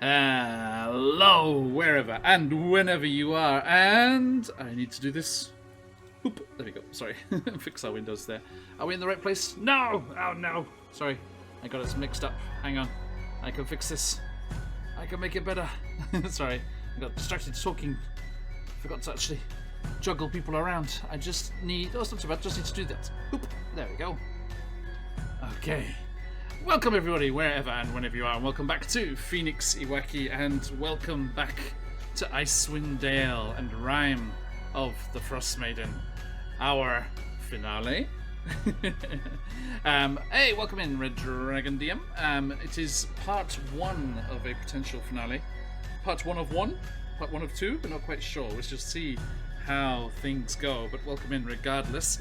Hello, wherever and whenever you are, and I need to do this. Oop, there we go. Sorry, fix our windows there. Are we in the right place? No! Oh no! Sorry, I got us mixed up. Hang on, I can fix this. I can make it better. Sorry, I got distracted talking. Forgot to actually juggle people around. I just need. Oh, it's not too bad. Just need to do that. Oop, there we go. Okay. Welcome everybody, wherever and whenever you are, and welcome back to Phoenix Iwaki, and welcome back to Icewind Dale and Rime of the Frostmaiden, our finale. Hey, welcome in, Red Dragon DM. It is part one of a potential finale. Part one of one, part one of two, we're not quite sure. Let's just see how things go, but welcome in regardless.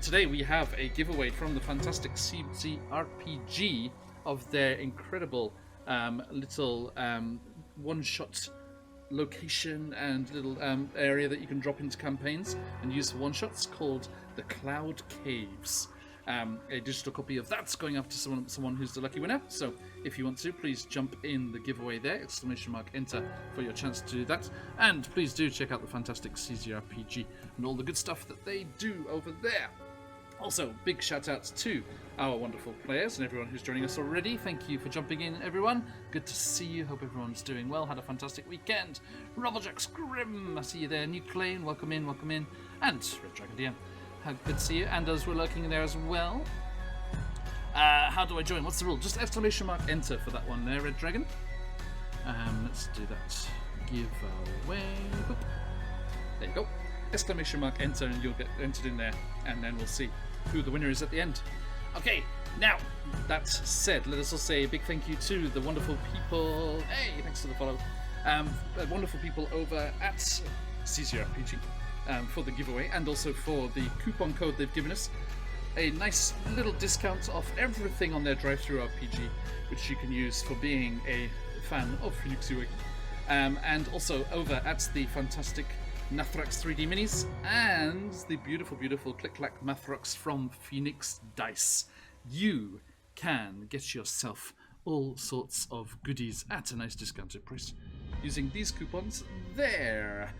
Today we have a giveaway from the fantastic CCRPG of their incredible little one-shot location and little area that you can drop into campaigns and use for one-shots called the Cloud Caves. A digital copy of that's going up to someone who's the lucky winner. So if you want to, please jump in the giveaway there, ! Enter for your chance to do that. And please do check out the fantastic CCRPG and all the good stuff that they do over there. Also, big shout outs to our wonderful players and everyone who's joining us already. Thank you for jumping in, everyone. Good to see you. Hope everyone's doing well. Had a fantastic weekend. Rubblejack's Grim, I see you there. Nuclean, welcome in, welcome in. And Red Dragon DM. Good to see you, and as we're lurking there as well. How do I join? What's the rule? Just ! Enter for that one there, Red Dragon. Let's do that. Giveaway. Boop. There you go. ! Enter, and you'll get entered in there, and then we'll see who the winner is at the end. Okay, now, that said, let us all say a big thank you to the wonderful people. Hey, thanks for the follow. Wonderful people over at CCRPG. For the giveaway, and also for the coupon code they've given us. A nice little discount off everything on their drive-thru RPG, which you can use for being a fan of Phoenix Iwaki. And also over at the fantastic Nathrax 3D Minis and the beautiful, beautiful Click-Clack Mathrox from Phoenix Dice. You can get yourself all sorts of goodies at a nice discounted price using these coupons there.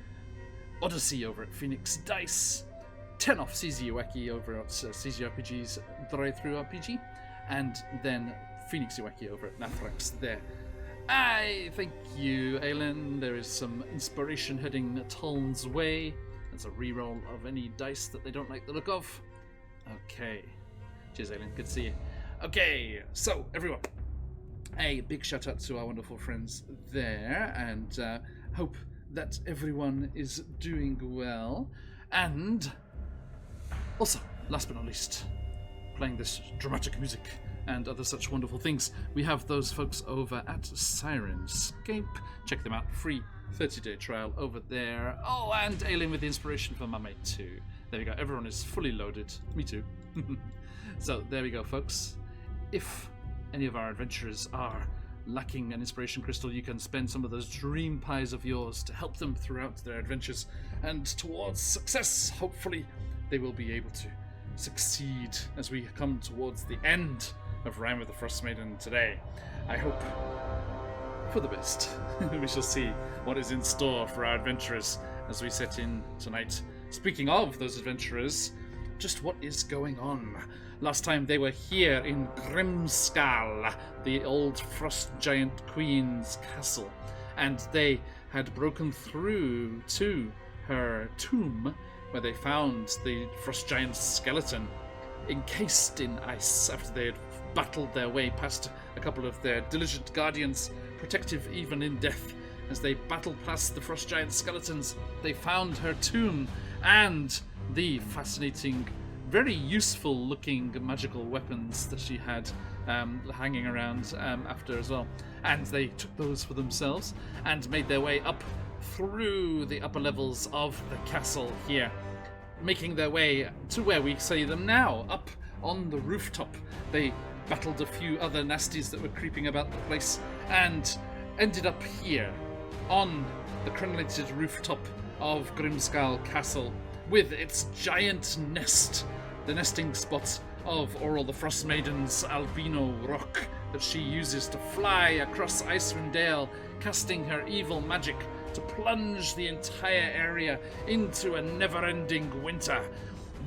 Odyssey over at Phoenix Dice, 10 off CZ Iwaki over at CZRPG's Drive-Thru RPG, and then Phoenix Iwaki over at Nathrax there. I thank you, Aylin. There is some inspiration heading Toln's way. That's a reroll of any dice that they don't like the look of. Okay. Cheers, Aylin. Good to see you. Okay, so everyone, a big shout out to our wonderful friends there, and hope that everyone is doing well. And also, last but not least, playing this dramatic music and other such wonderful things, we have those folks over at Sirenscape. Check them out, free 30-day trial over there. Oh, and Alien with the inspiration for my mate too. There we go, everyone is fully loaded. Me too. So there we go, folks. If any of our adventurers are lacking an inspiration crystal, you can spend some of those dream pies of yours to help them throughout their adventures and towards success. Hopefully they will be able to succeed as we come towards the end of Rime of the Frostmaiden today. I hope for the best. We shall see what is in store for our adventurers as we set in tonight. Speaking of those adventurers, just what is going on? Last time they were here in Grimskal, the old frost giant queen's castle, and they had broken through to her tomb, where they found the frost giant's skeleton encased in ice after they had battled their way past a couple of their diligent guardians, protective even in death. As they battled past the frost giant's skeletons, they found her tomb and the fascinating, very useful looking magical weapons that she had hanging around after as well. And they took those for themselves and made their way up through the upper levels of the castle here, making their way to where we see them now, up on the rooftop. They battled a few other nasties that were creeping about the place and ended up here on the crenellated rooftop of Grimskal Castle with its giant nest, the nesting spot of Oral the Frostmaiden's albino rock that she uses to fly across Icewind Dale, casting her evil magic to plunge the entire area into a never-ending winter.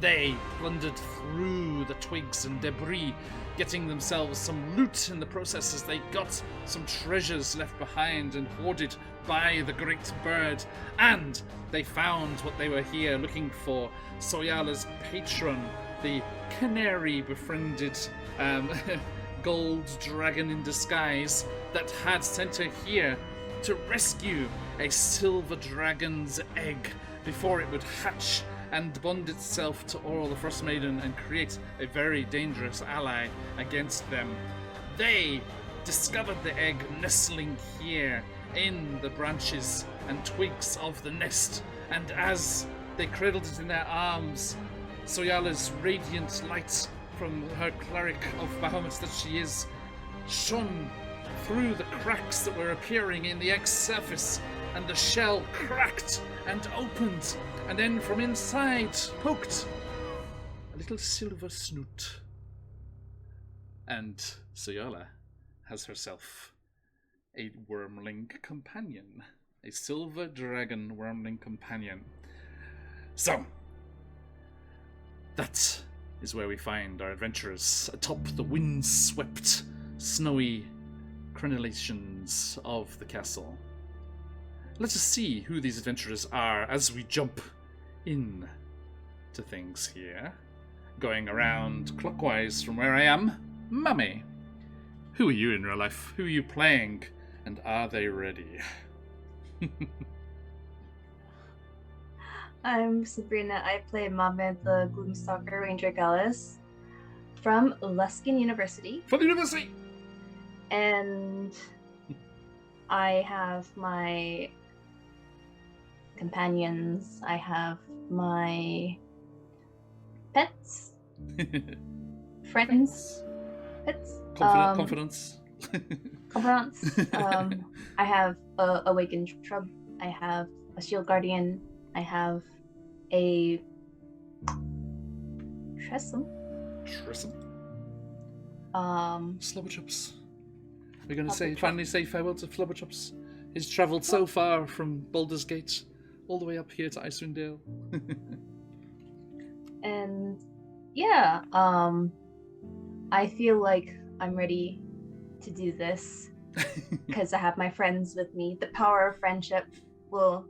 They plundered through the twigs and debris, getting themselves some loot in the process as they got some treasures left behind and hoarded by the great bird. And they found what they were here looking for, Soyala's patron, the canary-befriended gold dragon in disguise that had sent her here to rescue a silver dragon's egg before it would hatch and bond itself to Oral the Frostmaiden and create a very dangerous ally against them. They discovered the egg nestling here in the branches and twigs of the nest, and as they cradled it in their arms, Soyala's radiant light from her cleric of Bahamut that she is shone through the cracks that were appearing in the egg's surface, and the shell cracked and opened, and then from inside poked a little silver snoot. And Soyala has herself a wormling companion, a silver dragon wormling companion. So, that is where we find our adventurers atop the wind-swept, snowy crenellations of the castle. Let us see who these adventurers are as we jump in to things here. Going around clockwise from where I am, Mummy. Who are you in real life? Who are you playing? And are they ready? I'm Sabrina. I play Mame the Gloomstalker Ranger Gallus from Luskin University. From the university! And I have my companions. I have my pets. Friends. Pets. Confidence. Confidants. I have a Awakened Shrub. I have a Shield Guardian. I have a Tressum. Slobberchops. We're going to finally say farewell to Flubberchops. He's travelled so far from Baldur's Gate all the way up here to Icewind Dale. And yeah, I feel like I'm ready to do this because I have my friends with me. The power of friendship will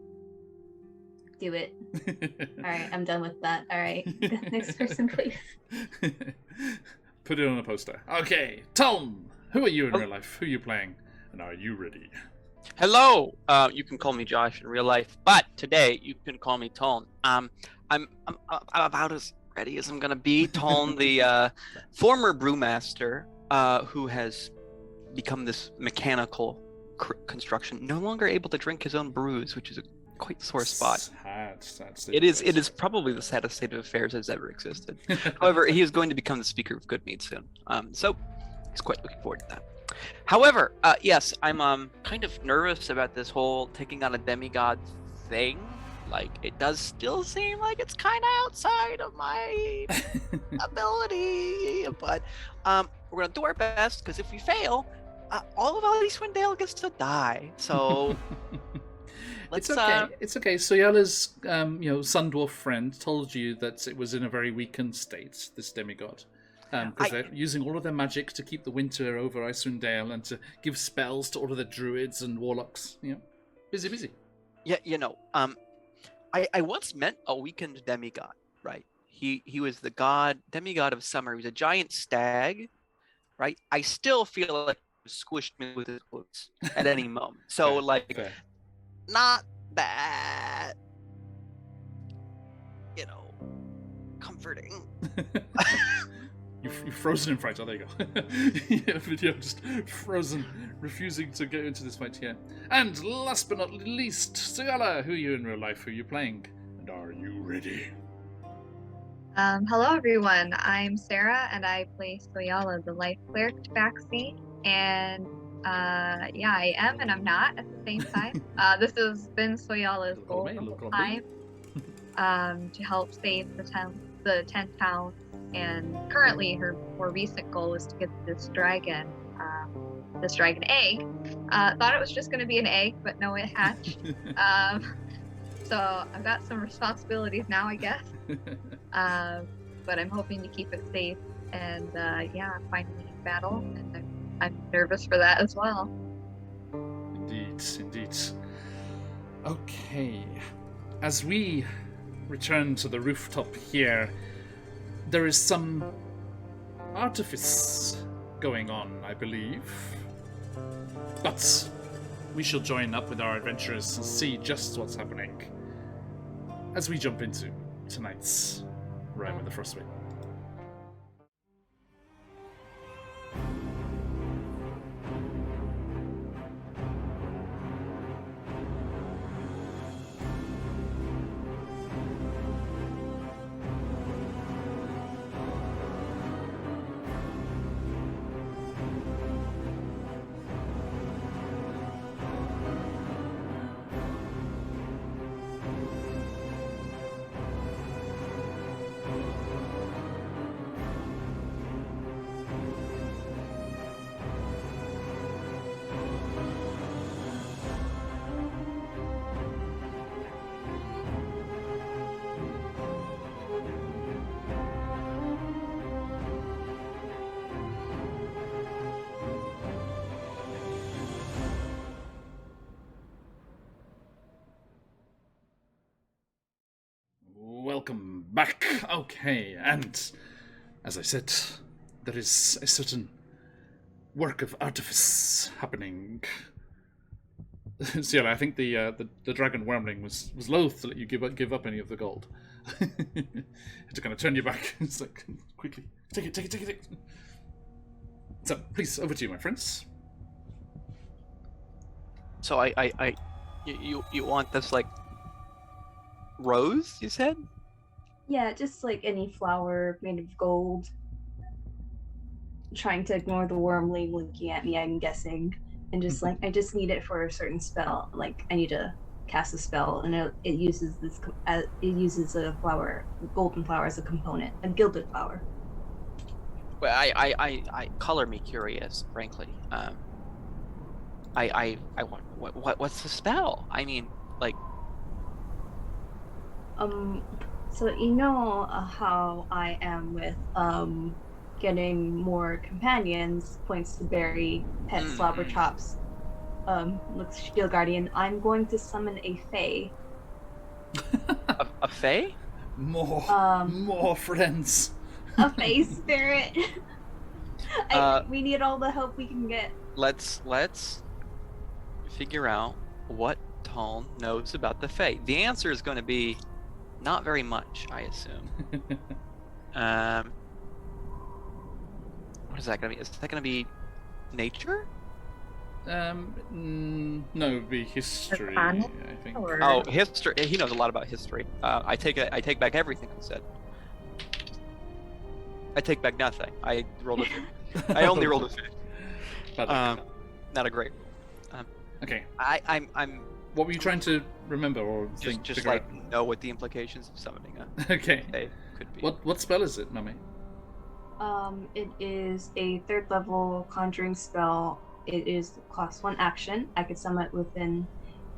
do it. All right, I'm done with that. All right, next person, please. Put it on a poster. Okay, Tom, who are you in real life? Who are you playing? And are you ready? Hello. You can call me Josh in real life, but today you can call me Tone. I'm about as ready as I'm gonna be. Tone, the former brewmaster, who has become this mechanical construction, no longer able to drink his own brews, which is a quite sore spot. Sad it is probably the saddest state of affairs that's ever existed. However, he is going to become the speaker of Good Mead soon. So he's quite looking forward to that. However, yes, I'm kind of nervous about this whole taking on a demigod thing. Like, it does still seem like it's kind of outside of my ability, but we're gonna do our best, because if we fail, all of Icewind Dale gets to die. So it's okay. It's okay. Soyala's, sun dwarf friend told you that it was in a very weakened state, this demigod. Because they're using all of their magic to keep the winter over Icewind Dale and to give spells to all of the druids and warlocks. Busy. Yeah, I once met a weakened demigod, right? He was the demigod of summer. He was a giant stag, right? I still feel like he squished me with his glutes at any moment. So, fair. Not that, comforting. You've frozen in fright. Oh, there you go. Video just frozen, refusing to go into this fight here. And last but not least, Soyala, who are you in real life? Who are you playing? And are you ready? Hello, everyone. I'm Sarah, and I play Soyala, the life cleric Tabaxi. And I am, and I'm not at the same time. This has been Soyala's goal the whole time, to help save the 10 towns. And currently, her more recent goal is to get this dragon this dragon egg. Thought it was just going to be an egg, but no, it hatched. So I've got some responsibilities now, I guess. But I'm hoping to keep it safe and finally battle, and I'm nervous for that as well. Indeed. Okay. As we return to the rooftop here, there is some artifice going on, I believe. But we shall join up with our adventurers and see just what's happening as we jump into tonight's Rime with the Frostmaiden. Welcome back. Okay, and as I said, there is a certain work of artifice happening. Ciela, I think the dragon wormling was loath to let you give up any of the gold. Had to kind of turn you back. It's like, quickly, take it. So, please, over to you, my friends. So you want this like rose? You said. Yeah, just like any flower made of gold. Trying to ignore the wormling looking at me, I'm guessing. And just like, I just need it for a certain spell. Like, I need to cast a spell, and it uses a flower, golden flower as a component, a gilded flower. Well, I color me curious, frankly. I want what's the spell? I mean, like. So you know how I am with getting more companions, points to Barry, pet slobber chops, looks Shield Guardian. I'm going to summon a fae. a fae? More friends. A fae spirit. We need all the help we can get. Let's figure out what Taln knows about the fae. The answer is going to be not very much, I assume. What is that going to be? Is that going to be nature? No, it would be history, I think. Oh, history. He knows a lot about history. I take back everything I said. I take back nothing. I rolled a 50. I only rolled a 50. Not a great roll. Okay. I'm. What were you trying to remember or just like out? Know what the implications of summoning a okay fae could be? What spell is it, Nami? It is a 3rd level conjuring spell. It is class 1 action. I could summon it within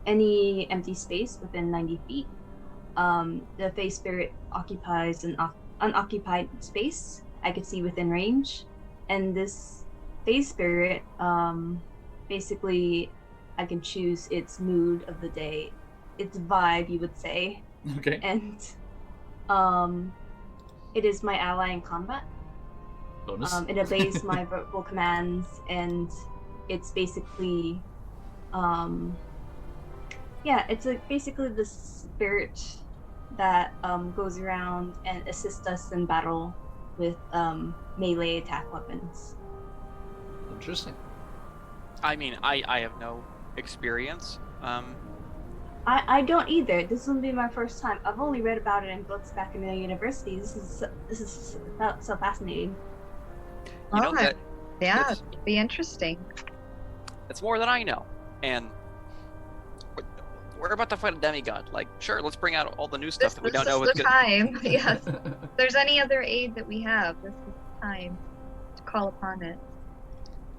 any empty space within 90 feet. The fae spirit occupies an unoccupied space I could see within range, and this fae spirit basically I can choose its mood of the day, its vibe, you would say. Okay. And it is my ally in combat. Bonus. It obeys my verbal commands, and it's basically it's basically the spirit that goes around and assists us in battle with melee attack weapons. Interesting. I mean, I have no experience. I don't either. This will be my first time. I've only read about it in books back in the university. This is so fascinating. You know that. Yeah, it'd be interesting. It's more than I know, and we're about to fight a demigod. Like, sure, let's bring out all the new stuff that we don't know. This is the time. Yes. If there's any other aid that we have, this is the time to call upon it.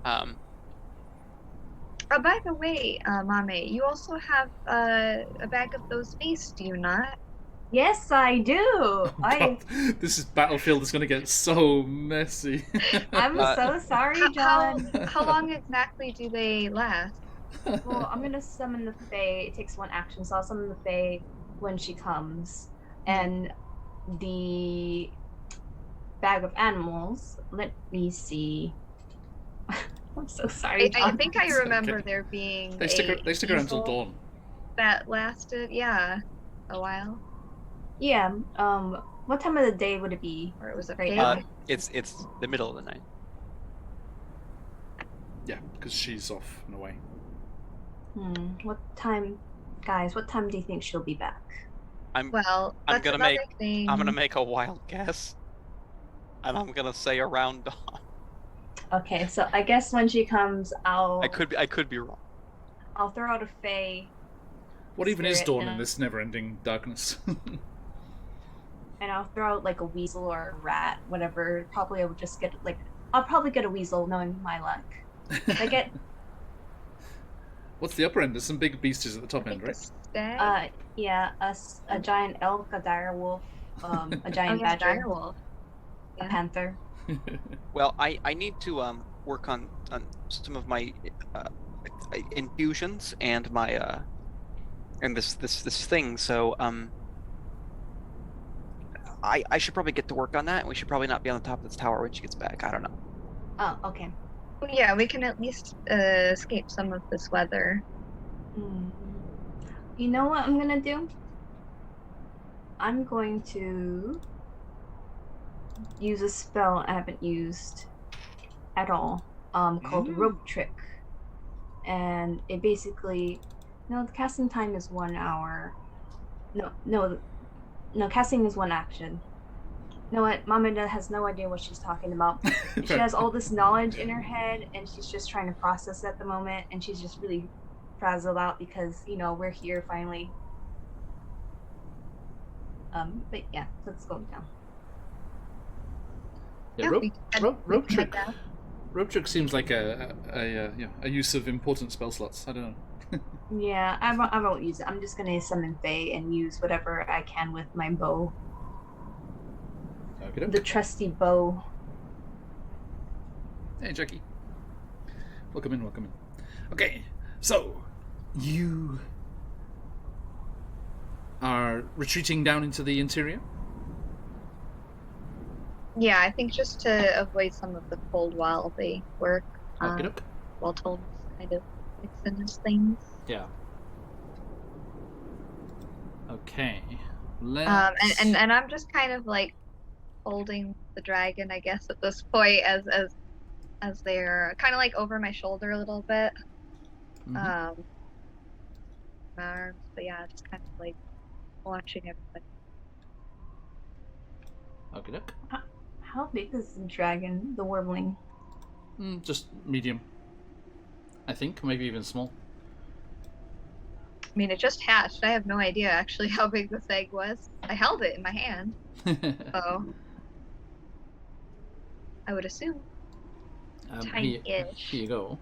Oh, by the way, Mame, you also have a bag of those beasts, do you not? Yes, I do. Oh god, this is Battlefield is going to get so messy. I'm so sorry, John. How long exactly do they last? Well, I'm gonna summon the Fae. It takes one action, so I'll summon the Fae when she comes. And the bag of animals. Let me see. I'm so sorry, I John. think I It's remember okay. there being They stick around until dawn. that lasted, yeah, a while. Yeah. What time of the day would it be? Or it was a Right fail. now? It's the middle of the night. Yeah, because she's off and away. What time, guys? What time do you think she'll be back? Well, that's gonna another make- thing. I'm gonna make a wild guess, and I'm gonna say around dawn. Okay, so I guess when she comes, I could be wrong. I'll throw out a Fae. What even is Spirit dawn in and- this never-ending darkness? And I'll throw out like a weasel or a rat, whatever. Probably I would just get like I'll probably get a weasel, knowing my luck. I get What's the upper end? There's some big beasties at the top I end, think right? a stag. yeah, a giant elk, a dire wolf, a giant yes, badger, direwolf. a Yeah. panther. Well, I need to work on some of my infusions and my and this thing. So I should probably get to work on that. And we should probably not be on the top of this tower when she gets back. I don't know. Oh, okay. Yeah, we can at least escape some of this weather. You know what I'm gonna do? I'm going to use a spell I haven't used at all, called Rope Trick. And it basically, no, the casting time is 1 hour. No, casting is one action. You know what? Mamada has no idea what she's talking about. She has all this knowledge in her head, and she's just trying to process at the moment, and she's just really frazzled out because, we're here finally. But yeah, let's go down. Yeah, we can rope head trick. down. Rope trick seems like a use of important spell slots. I don't know. Yeah, I won't use it. I'm just gonna summon Fae and use whatever I can with my bow. Okay. The trusty bow. Hey, Jackie. Welcome in. Okay, so you are retreating down into the interior. Yeah, I think just to avoid some of the cold while they work. Okay. While Tol's kind of fixing his things. Yeah. Okay. And I'm just kind of like holding the dragon, I guess, at this point, as they're kind of like over my shoulder a little bit. My arms, but yeah, just kind of like watching everybody. Okay. How big is the dragon, the warbling? Just medium. I think maybe even small. I mean, it just hatched. I have no idea actually how big this egg was. I held it in my hand, so I would assume Here tiny-ish. you go.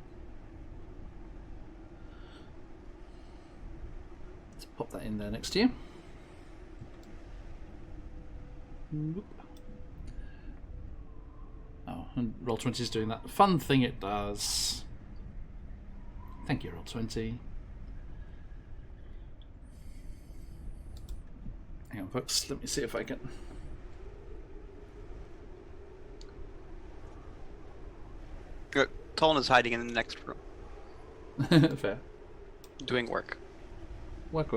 Let's pop that in there next to you. Whoop. Oh, and Roll20 is doing that fun thing it does. Thank you, Roll20. Hang on, folks. Let me see if I can. Toln is hiding in the next room, Fair. doing work. Work.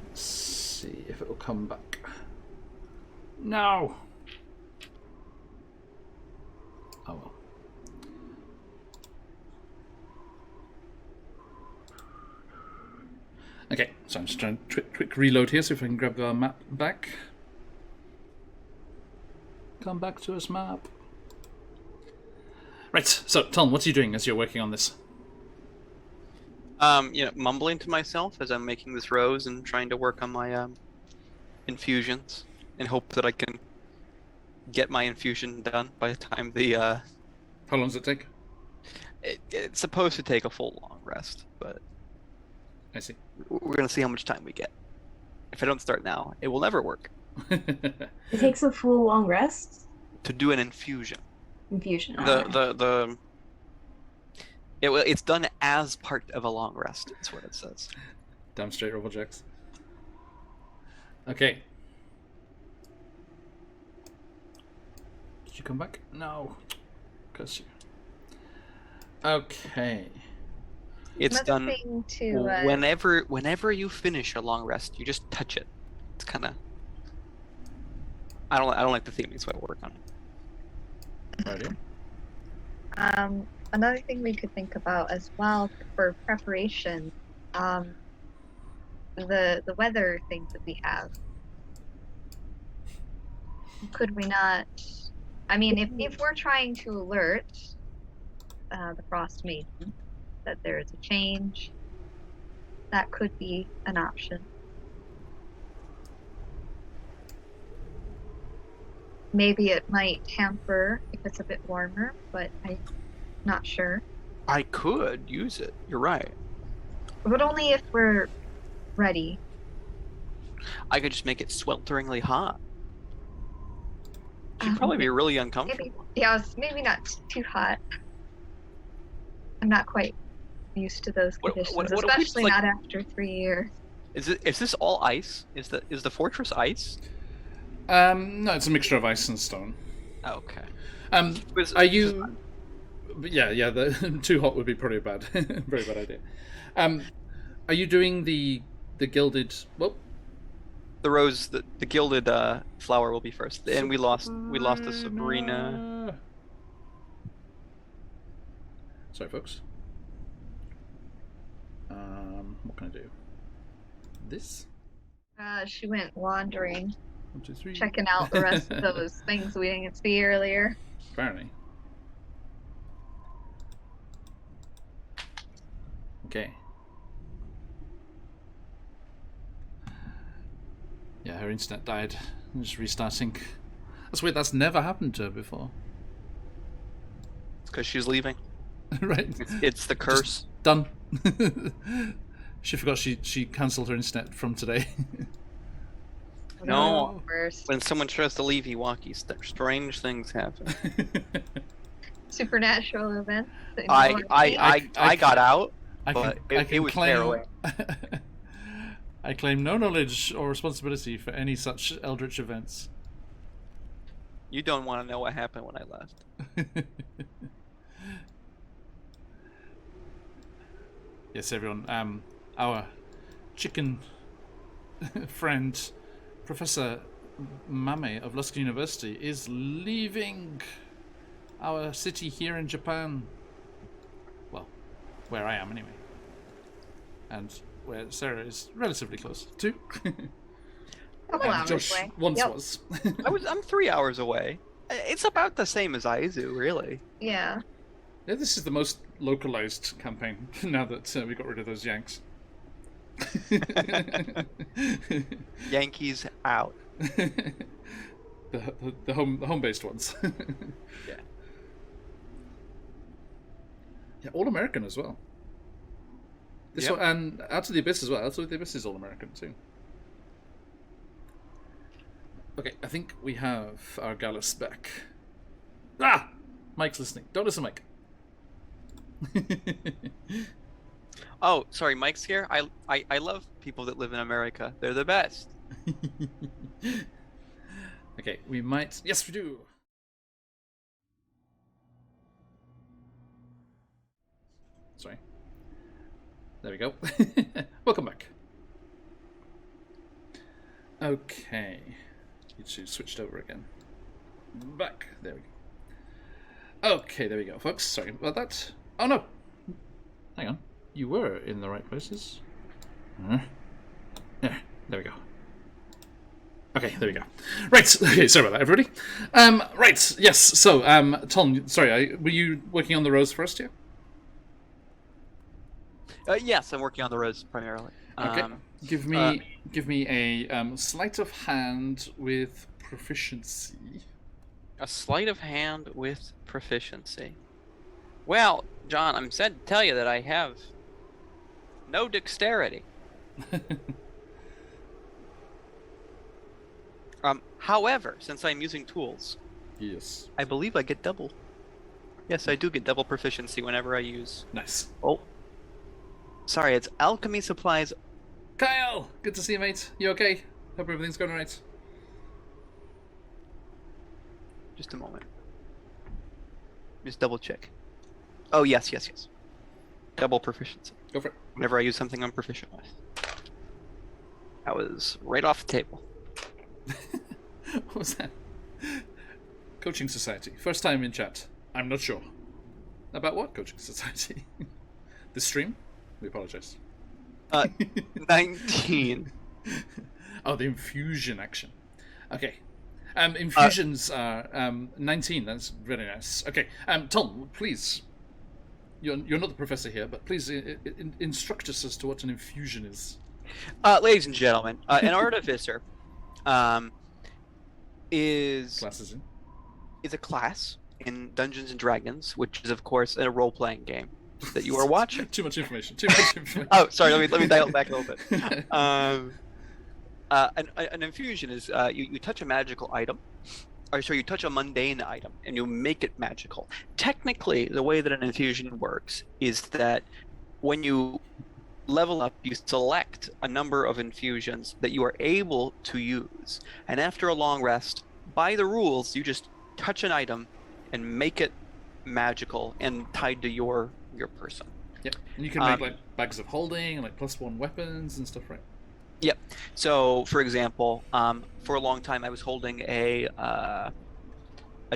Let's see if it'll come back. No! Oh well. Okay, so I'm just trying to quick reload here, see if I can grab the map back. Come back to us, map. Right, so Tom, what are you doing as you're working on this? Mumbling to myself as I'm making this rose and trying to work on my infusions and hope that I can get my infusion done by the time the How long does it take? it's supposed to take a full long rest, but I see. we're gonna see how much time we get. If I don't start now, it will never work. It takes a full long rest. To do an infusion, Infusion. it's done as part of a long rest. Is what it says. Damn straight, Robojacks. Okay. Did you come back? No. Curse you. Okay. It's Another done thing to, whenever you finish a long rest, you just touch it. It's kind of. I don't like the theming, so I work on it. Alrighty. Another thing we could think about as well for preparation, the weather things that we have. Could we not? I mean, if we're trying to alert the Frostmaiden that there is a change, that could be an option. Maybe it might hamper if it's a bit warmer, but I'm not sure. I could use it. You're right. But only if we're ready. I could just make it swelteringly hot. She'd probably be really Maybe, uncomfortable. yeah, it's maybe not too hot. I'm not quite used to those What- conditions, what if we just, especially like- not after 3 years. Is this all ice? Is the fortress ice? No, it's a mixture of ice and stone. Oh, okay. Are you? Yeah. The too hot would be probably a bad, very bad idea. Are you doing the gilded? Well, The rose, the gilded flower will be first, and we lost to Sabrina. Sorry, folks. What can I do? This. She went wandering, 1, 2, 3. checking out the rest of those things we didn't see earlier. Apparently. Okay. Yeah, her internet died. Just restarting. That's weird. That's never happened to her before. It's because she's leaving. Right. It's the curse. Done. She forgot she cancelled her internet from today. No. First. When someone tries to leave Iwaki, strange things happen. Supernatural events. that I no one sees. I got out, I but can it was fairway. I claim no knowledge or responsibility for any such eldritch events. You don't want to know what happened when I left. Yes, everyone. Our chicken friend, Professor Mame of Lusk University, is leaving our city here in Japan. Well, where I am anyway. And where Sarah is relatively close to. Couple And hours Josh away. once Yep. was. I'm 3 hours away. It's about the same as Aizu, really. Yeah. Yeah, this is the most localized campaign now that we got rid of those Yanks. Yankees out. the home-based ones. Yeah. Yeah, all American as well. This Yep. one, and Out of the Abyss as well. Out of the Abyss is all American too. Okay, I think we have our Gallus back. Ah! Mike's listening. Don't listen, Mike. Oh, sorry, Mike's here. I love people that live in America. They're the best. Okay, we might. Yes, we do. Sorry. There we go. Welcome back. Okay. You two switched over again. Back. There we go. Okay, there we go, folks. Sorry about that. Oh no! Hang on. You were in the right places. Yeah, there we go. Okay, there we go. Right. Okay, sorry about that, everybody. Right. Yes. So, Tom. Sorry, were you working on the rose first here? Yes, I'm working on the rose primarily. Okay. Give me a sleight of hand with proficiency. A sleight of hand with proficiency. Well, John, I'm sad to tell you that I have no dexterity. However, since I'm using tools, Yes. I believe I get double. Yes, I do get double proficiency whenever I use. Nice. Oh, sorry, it's alchemy supplies. Kyle, good to see you, mate. You okay? Hope everything's going alright. Just a moment. Just double check. Oh, yes. Double proficiency. Go for it. Whenever I use something I'm proficient with. That was right off the table. What was that? Coaching Society. First time in chat. I'm not sure. About what Coaching Society? This stream? We apologize. 19. Oh, the infusion action. Okay. Infusions are 19. That's very nice. Okay. Tom, please. You're not the professor here, but please instruct us as to what an infusion is. Ladies and gentlemen, an artificer is a class in Dungeons and Dragons, which is of course a role-playing game that you are watching. Too much information. Oh, sorry. Let me dial it back a little bit. An infusion is you touch a magical item, or sorry, you touch a mundane item and you make it magical. Technically, the way that an infusion works is that when you level up, you select a number of infusions that you are able to use, and after a long rest, by the rules, you just touch an item and make it magical and tied to your person. Yep. And you can make like bags of holding and like +1 weapons and stuff, right? Yep. So, for example, for a long time I was holding a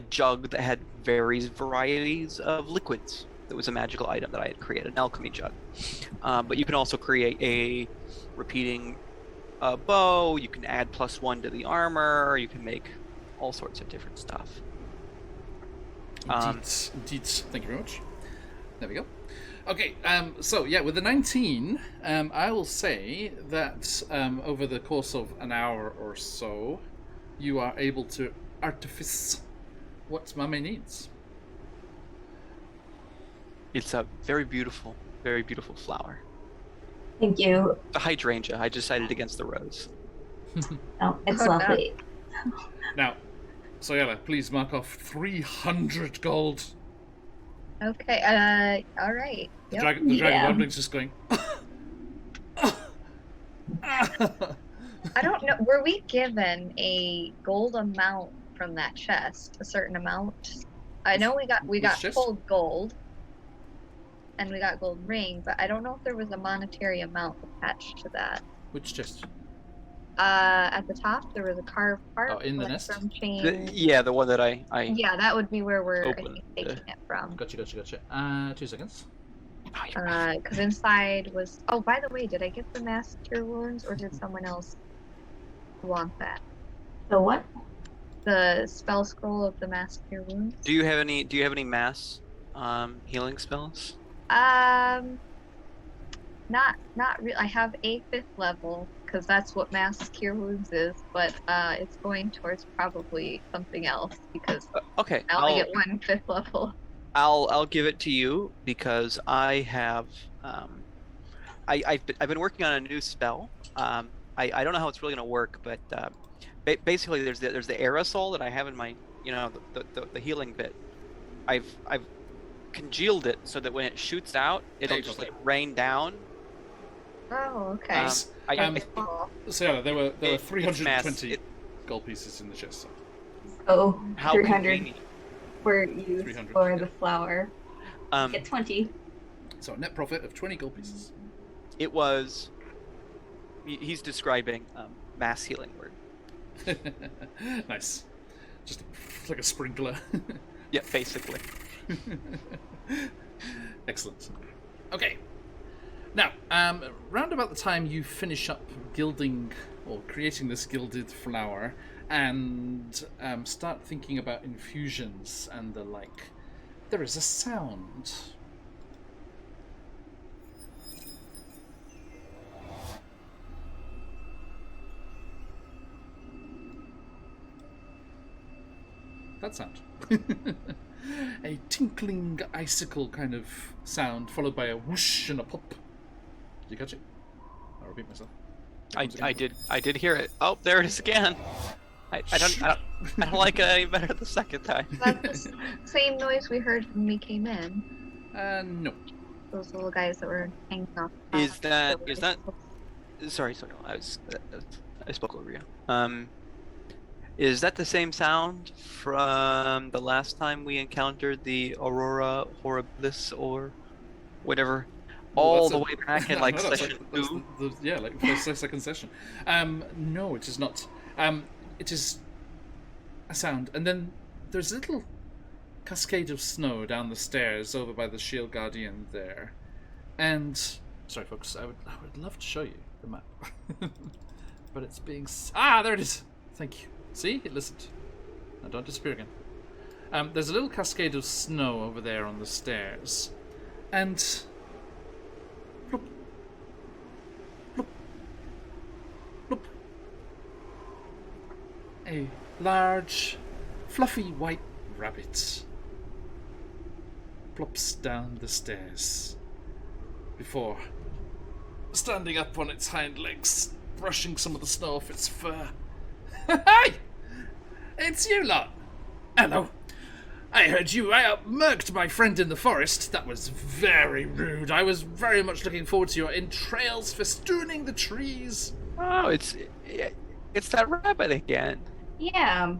jug that had various varieties of liquids. That was a magical item that I had created, an alchemy jug. But you can also create a repeating bow. You can add +1 to the armor. You can make all sorts of different stuff. Indeed. Thank you very much. There we go. Okay, so yeah, with the 19, I will say that over the course of an hour or so, you are able to artifice what Mame needs. It's a very beautiful flower. Thank you. The hydrangea. I decided against the rose. Oh, it's lovely. Now, Soyala, please mark off 300 gold. Okay, alright. The Yep. dragon rumbling's just going. I don't know. Were we given a gold amount from that chest? A certain amount? I know we got chest? full gold. And we got gold ring, but I don't know if there was a monetary amount attached to that. Which chest? At the top there was a carved part. Oh, in the nest? From chain. Yeah, the one that I Yeah, that would be where we're opened, taking it from. Gotcha. 2 seconds. Because inside was. Oh, by the way, did I get the mass cure wounds, or did someone else want that? The what? The spell scroll of the mass cure wounds. Do you have any mass healing spells? Not really. I have a 5th level because that's what mass cure wounds is, but it's going towards probably something else because Okay. I only get 1 5th level. I'll give it to you because I have I've been working on a new spell. I don't know how it's really gonna work, but basically there's the aerosol that I have in my the healing bit. I've congealed it so that when it shoots out, it'll just like rain down. Oh, okay. So yeah, there were 320 gold pieces in the chest. Oh, How 300 convenient. were used 300, for yeah. the flower. Get 20. So a net profit of 20 gold pieces. It was. He's describing mass healing word. Nice. Just like a sprinkler. Yeah, basically. Excellent. Okay. Now, round about the time you finish up gilding or creating this gilded flower and start thinking about infusions and the like, there is a sound. that sound. A tinkling icicle kind of sound, followed by a whoosh and a pop. Did you catch it? I'll repeat myself. I did hear it. Oh, there it is again. I don't like it any better the second time. That's the same noise we heard when we came in. No. Those little guys that were hanging off. Is that? Sorry, I spoke over you. Is that the same sound from the last time we encountered the Aurora Horribilis or whatever? All the way back in like session 2? Yeah, like first, second session. No, it is not. It is a sound, and then there's a little cascade of snow down the stairs over by the Shield Guardian there. And sorry, folks, I would love to show you the map, but it's being there it is. Thank you. See, it listened. Now don't disappear again. There's a little cascade of snow over there on the stairs, and bloop, bloop, bloop. A large, fluffy white rabbit plops down the stairs before standing up on its hind legs, brushing some of the snow off its fur. Hey! It's you lot! Hello. I heard you murked my friend in the forest. That was very rude. I was very much looking forward to your entrails festooning the trees. Oh, it's that rabbit again. Yeah.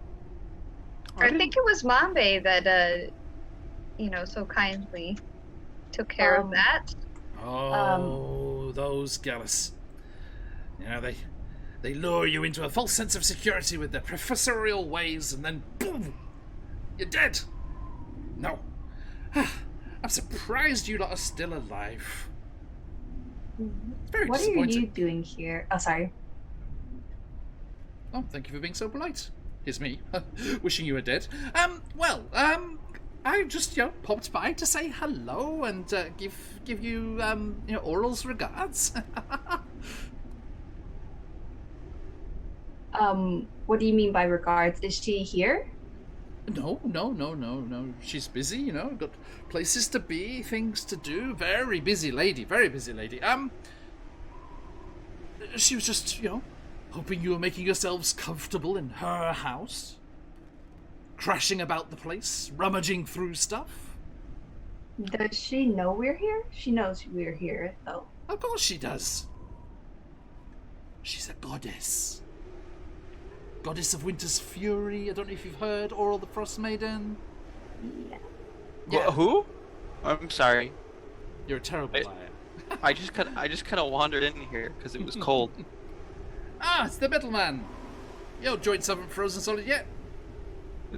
I think it was Mambe that, so kindly took care of that. Oh, those gallus. You know, they lure you into a false sense of security with their professorial ways, and then boom, you're dead. No. I'm surprised you lot are still alive. It's very What are disappointing. you doing here? Oh, sorry. Oh, thank you for being so polite. Here's me, wishing you were dead. I just, popped by to say hello and give you, Oral's regards. What do you mean by regards? Is she here? No. She's busy, got places to be, things to do. Very busy lady. She was just, hoping you were making yourselves comfortable in her house. Crashing about the place, rummaging through stuff. Does she know we're here? She knows we're here, though. Of course she does. She's a goddess. Goddess of Winter's Fury. I don't know if you've heard Oral the Frostmaiden. Yeah. Who? I'm sorry. You're a terrible liar. I just kind of wandered in here because it was cold. It's the Metal Man. Your joints haven't frozen solid yet.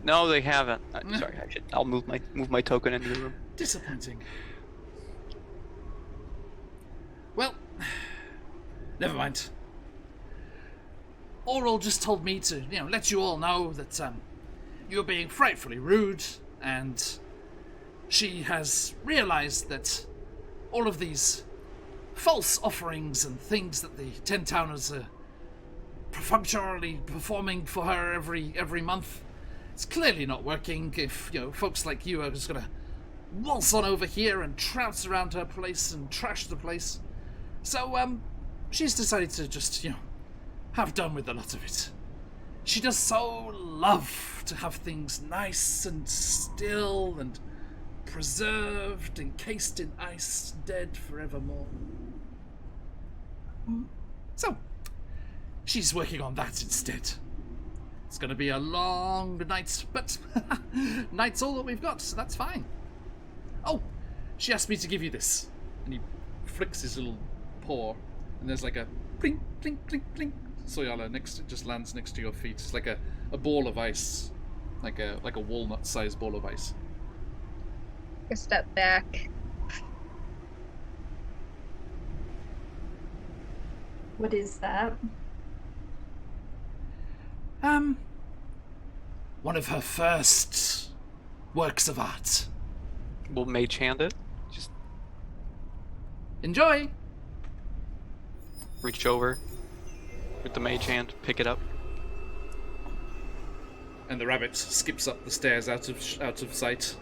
No, they haven't. Sorry, I'll move my token into the room. Disappointing. Well, never mind. Oral just told me to, let you all know that you're being frightfully rude, and she has realized that all of these false offerings and things that the Ten Towners are perfunctorily performing for her every month, it's clearly not working. If folks like you are just gonna waltz on over here and trounce around her place and trash the place, so she's decided to just have done with a lot of it. She does so love to have things nice and still and preserved, encased in ice, dead forevermore. So she's working on that instead. It's going to be a long night, but night's all that we've got, so that's fine. Oh, she asked me to give you this. And he flicks his little paw, and there's like a plink, plink, plink, plink. Soyala just lands next to your feet. It's like a ball of ice. Like a walnut-sized ball of ice. A step back. What is that? One of her first works of art. Will Mage hand it? Just Enjoy! reach over with the mage hand, pick it up. And the rabbit skips up the stairs out of sight.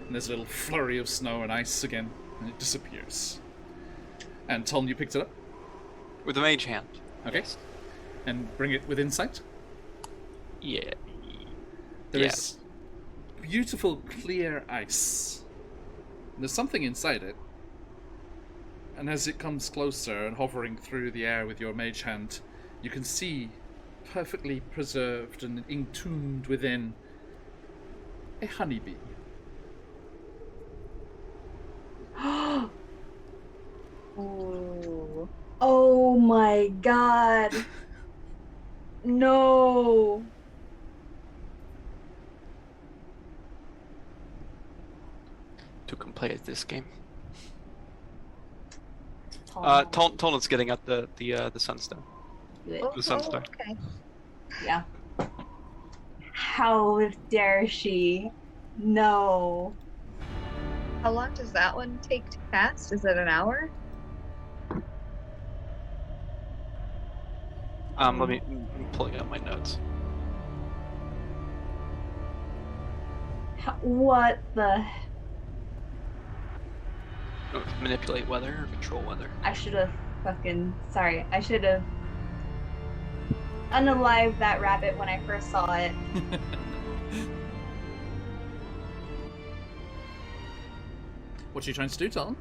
And there's a little flurry of snow and ice again, and it disappears. And Tom, you picked it up? With a mage hand. Okay. Yes. And bring it within sight? Yeah. There is beautiful, clear ice. There's something inside it. And as it comes closer and hovering through the air with your mage hand, you can see, perfectly preserved and entombed within, a honeybee. Ooh. Oh my god. No. Who can play at this game? Toln's getting at the sunstone. Good. The Sunstar. Okay. Yeah. How dare she? No. How long does that one take to cast? Is it an hour? I'm pulling up my notes. What the? Oh, manipulate weather or control weather. I should have Sorry. I should have unalived that rabbit when I first saw it. What are you trying to do, Tom?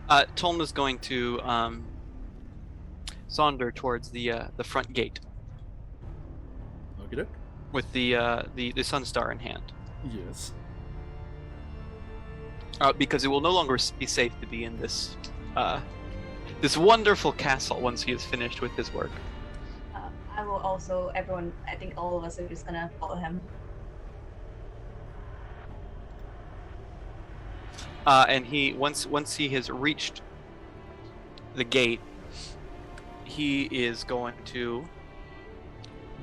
Toln is going to saunter towards the front gate Okay. with the Sunstar in hand. Yes. Because it will no longer be safe to be in this this wonderful castle once he is finished with his work. I will also, I think all of us are just gonna follow him. And he once he has reached the gate, he is going to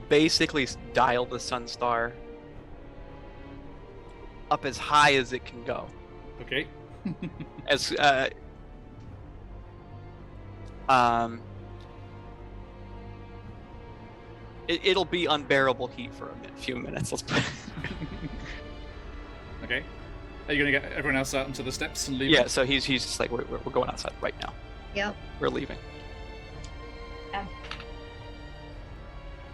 basically dial the Sunstar up as high as it can go. Okay. As it'll be unbearable heat for a few minutes. Let's put. Okay. Are you gonna get everyone else out into the steps and leave? Yeah. So he's just like we're going outside right now. Yep. We're leaving.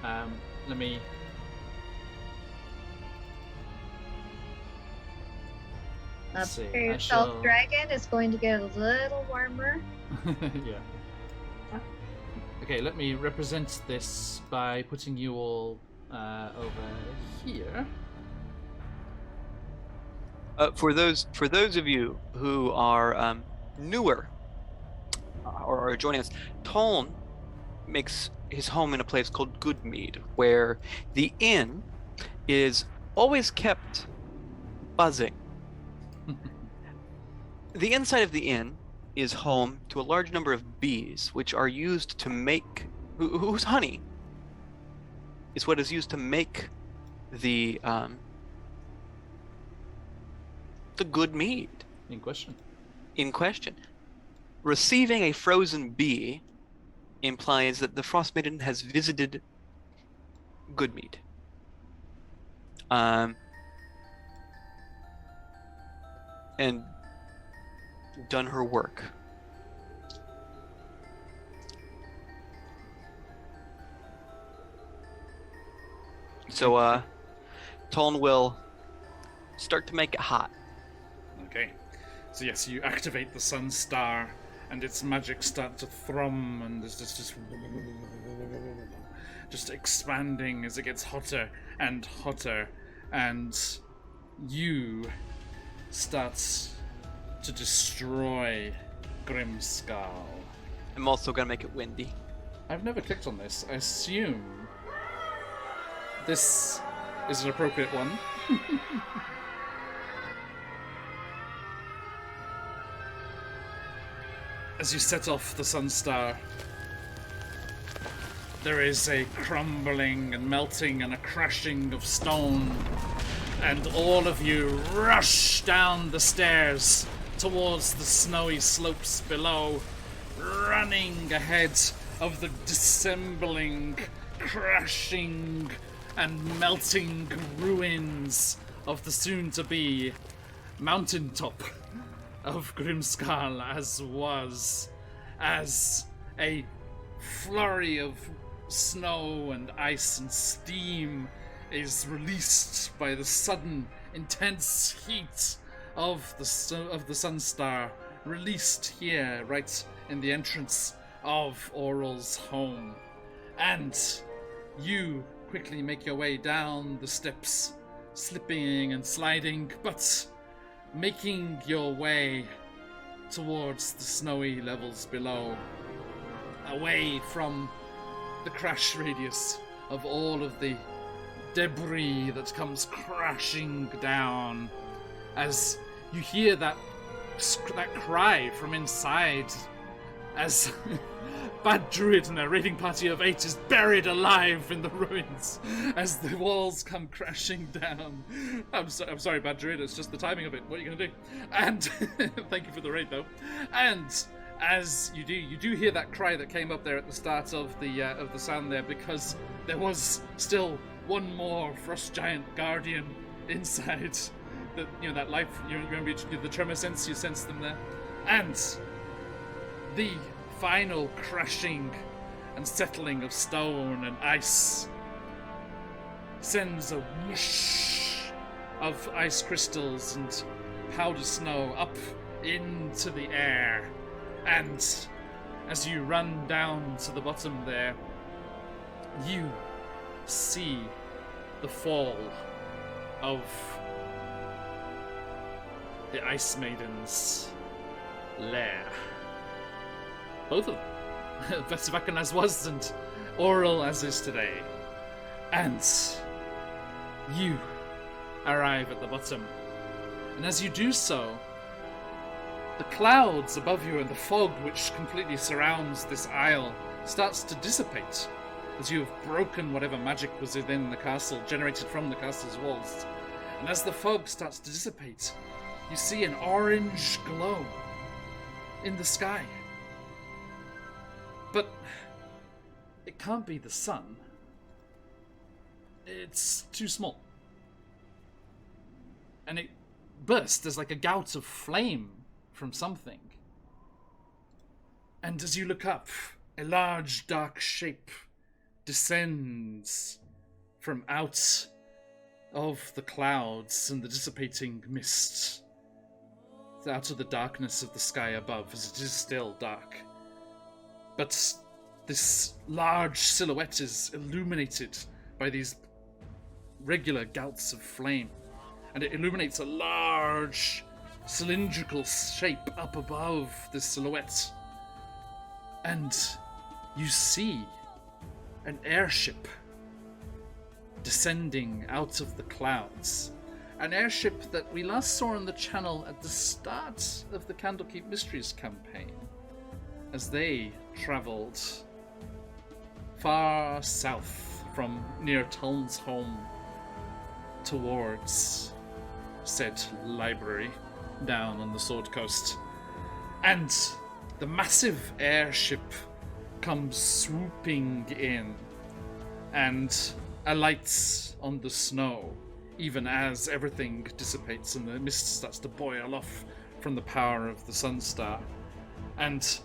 Let me. Up see, for I yourself, shall- dragon. It's going to get a little warmer. Yeah. Okay, let me represent this by putting you all over here. For those of you who are newer or are joining us, Toln makes his home in a place called Goodmead, where the inn is always kept buzzing. The inside of the inn is home to a large number of bees, which are used to make whose honey is what is used to make the good mead In question. in question. Receiving a frozen bee implies that the Frostmaiden has visited Goodmead. And done her work. So, Toln will start to make it hot. Okay. So yes, you activate the Sun Star, and its magic starts to thrum, and there's just expanding as it gets hotter and hotter, and you starts to destroy Grimskull. I'm also gonna make it windy. I've never clicked on this. I assume this is an appropriate one. As you set off the Sun Star, there is a crumbling and melting and a crashing of stone, and all of you rush down the stairs towards the snowy slopes below, running ahead of the dissembling, crashing, and melting ruins of the soon-to-be mountaintop of Grimskull as a flurry of snow and ice and steam is released by the sudden intense heat of the sun star, released here right in the entrance of Oral's home. And you quickly make your way down the steps, slipping and sliding, but making your way towards the snowy levels below, away from the crash radius of all of the debris that comes crashing down, as you hear that cry from inside, as Bad Druid and a raiding party of 8 is buried alive in the ruins as the walls come crashing down. I'm sorry, Bad Druid, it's just the timing of it. What are you going to do? And thank you for the raid, though. And as you do hear that cry that came up there at the start of the sound there, because there was still one more Frost Giant Guardian inside. That life. You remember the tremor sense. You sense them there, and the final crashing and settling of stone and ice sends a whoosh of ice crystals and powder snow up into the air. And as you run down to the bottom there, you see the fall of the Ice Maiden's lair. Both of them. Vesivakan as was and Oral as is today. And you arrive at the bottom. And as you do so, the clouds above you and the fog which completely surrounds this isle starts to dissipate as you have broken whatever magic was within the castle, generated from the castle's walls. And as the fog starts to dissipate, you see an orange glow in the sky. But it can't be the sun. It's too small. And it bursts as like a gout of flame from something. And as you look up, a large dark shape descends from out of the clouds and the dissipating mist, out of the darkness of the sky above, as it is still dark. But this large silhouette is illuminated by these regular gouts of flame, and it illuminates a large cylindrical shape up above this silhouette. And you see an airship descending out of the clouds. An airship that we last saw on the channel at the start of the Candlekeep Mysteries campaign, as they travelled far south from near Tuln's home towards said library down on the Sword Coast. And the massive airship comes swooping in and alights on the snow, even as everything dissipates and the mist starts to boil off from the power of the Sunstar. And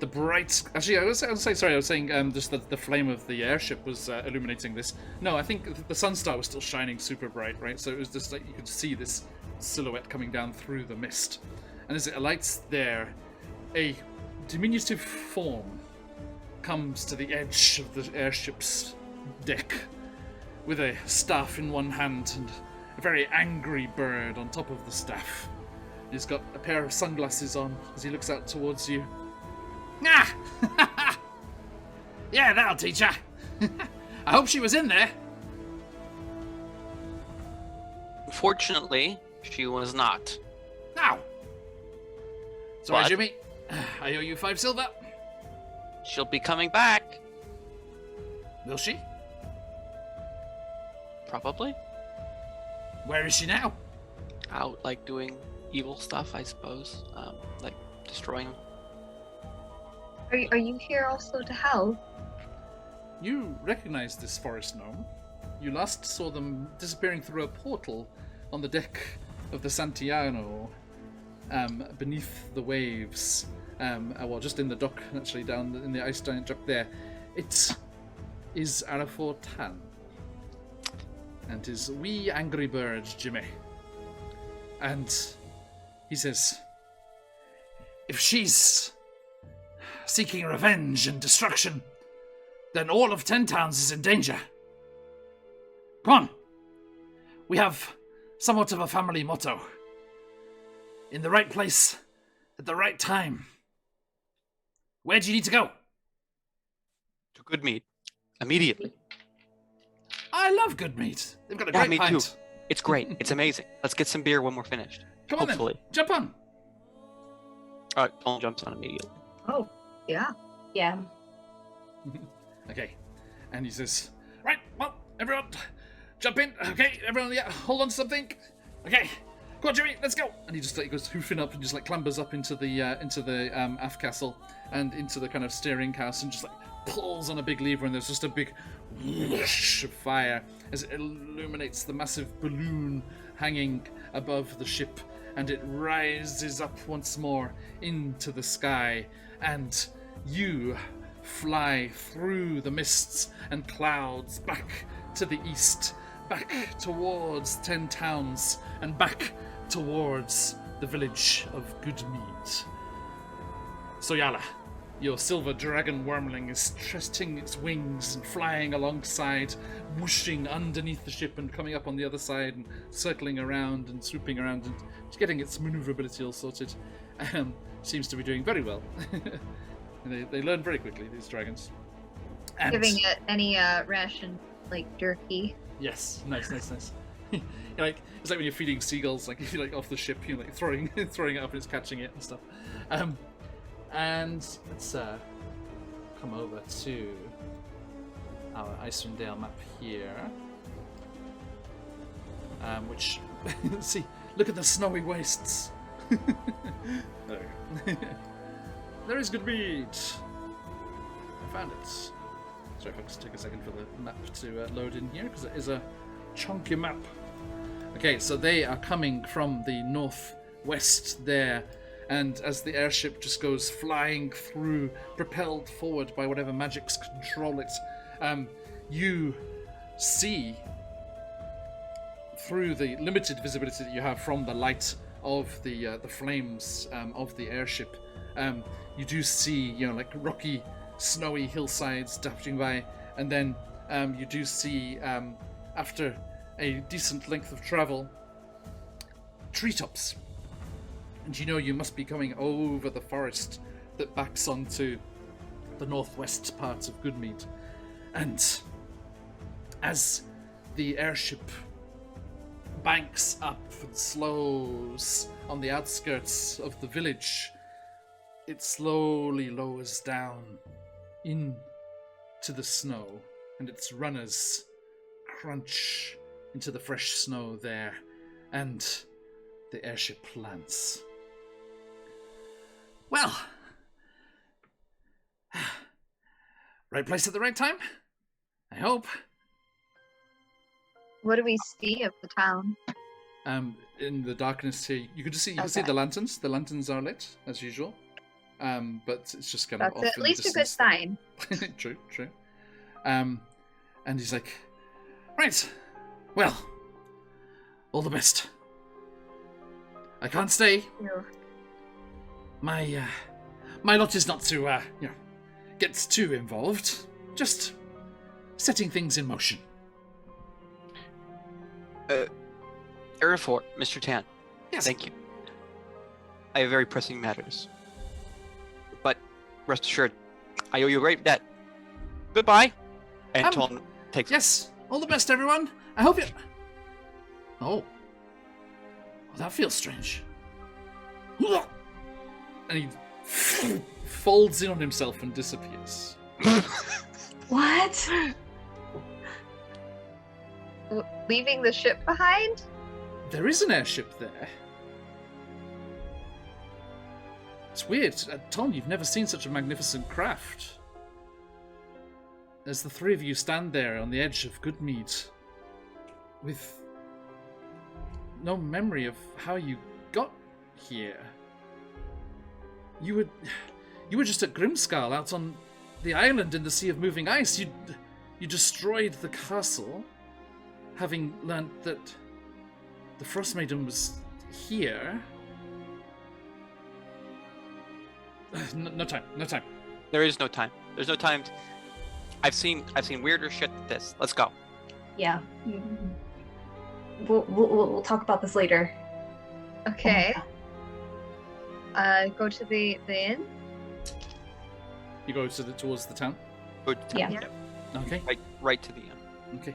the bright... Actually, I was saying just that the flame of the airship was illuminating this. No, I think the Sunstar was still shining super bright, right? So it was just like you could see this silhouette coming down through the mist. And as it alights there, a diminutive form comes to the edge of the airship's deck, with a staff in one hand and a very angry bird on top of the staff. He's got a pair of sunglasses on as he looks out towards you. Ah! Yeah, that'll teach her. I hope she was in there. Fortunately, she was not. Now. Sorry, What? Jimmy. I owe you 5 silver. She'll be coming back. Will she? Probably. Where is she now? Out, like, doing evil stuff, I suppose. Like, destroying. Are you here also to help? You recognize this forest gnome? you last saw them disappearing through a portal on the deck of the Santiano, beneath the waves. Well, just in the dock, actually, down in the ice dock there. It is Arafor Tan. And his wee angry bird, Jimmy. And he says, if she's seeking revenge and destruction, then all of 10 towns is in danger. Come on. We have somewhat of a family motto. In the right place, at the right time. Where do you need to go? To Goodmead. Immediately. I love good meat. They've got a Yeah, great me pint. too. It's great. It's amazing. Let's get some beer when we're finished. Come on Hopefully. then, jump on. All right, Paul jumps on immediately. Oh, yeah. Yeah. Okay, and he says, right, well, everyone, jump in. Okay, everyone, yeah, hold on to something. Okay, come on, Jimmy, let's go. And he just like goes hoofing up and just like clambers up into the aft castle and into the kind of steering house and just like pulls on a big lever, and there's just a big whoosh of fire as it illuminates the massive balloon hanging above the ship, and it rises up once more into the sky, and you fly through the mists and clouds back to the east, back towards 10 towns, and back towards the village of Goodmead. Soyala, your silver dragon wormling is trusting its wings and flying alongside, whooshing underneath the ship and coming up on the other side and circling around and swooping around and getting its maneuverability all sorted. Seems to be doing very well. They learn very quickly, these dragons. And Giving it any ration, like jerky. yes, nice. Like it's like when you're feeding seagulls, like if you're like off the ship, you're like throwing it up and it's catching it and stuff. And let's come over to our Icewind Dale map here, which see, look at the snowy wastes. There. There is Goodmead. I found it. Sorry, folks, take a second for the map to load in here because it is a chunky map. Okay, so they are coming from the northwest there. And as the airship just goes flying through, propelled forward by whatever magics control it, you see through the limited visibility that you have from the light of the flames of the airship, you do see, like rocky, snowy hillsides dashing by, and then you do see, after a decent length of travel, treetops. And you must be coming over the forest that backs onto the northwest part of Goodmead. And as the airship banks up and slows on the outskirts of the village, it slowly lowers down into the snow, and its runners crunch into the fresh snow there, and the airship lands. Well, right place at the right time, I hope. What do we see of the town? In the darkness here, you can just see you can see Okay. the lanterns. The lanterns are lit as usual, but it's just kind of That's off at in least the a good distance. sign. True. And he's like, right, well, all the best. I can't stay. Ew. My lot is not to get too involved. Just setting things in motion. Arafor, Mr. Tan. Yes. Thank you. I have very pressing matters. But rest assured, I owe you a great debt. Goodbye. And Ton takes Yes. All the best, everyone. I hope you. Oh. Well, that feels strange. And he folds in on himself and disappears. What? Leaving the ship behind? There is an airship there. It's weird. Tom, you've never seen such a magnificent craft. As the three of you stand there on the edge of Goodmead, with no memory of how you got here. You were just at Grimskull, out on the island in the Sea of Moving Ice. You destroyed the castle, having learnt that the Frostmaiden was here. No time. There is no time. There's no time. I've seen weirder shit than this. Let's go. Yeah. We'll talk about this later. Okay. Go to the inn. You go towards the town? Yeah. Okay. Right to the end. Okay.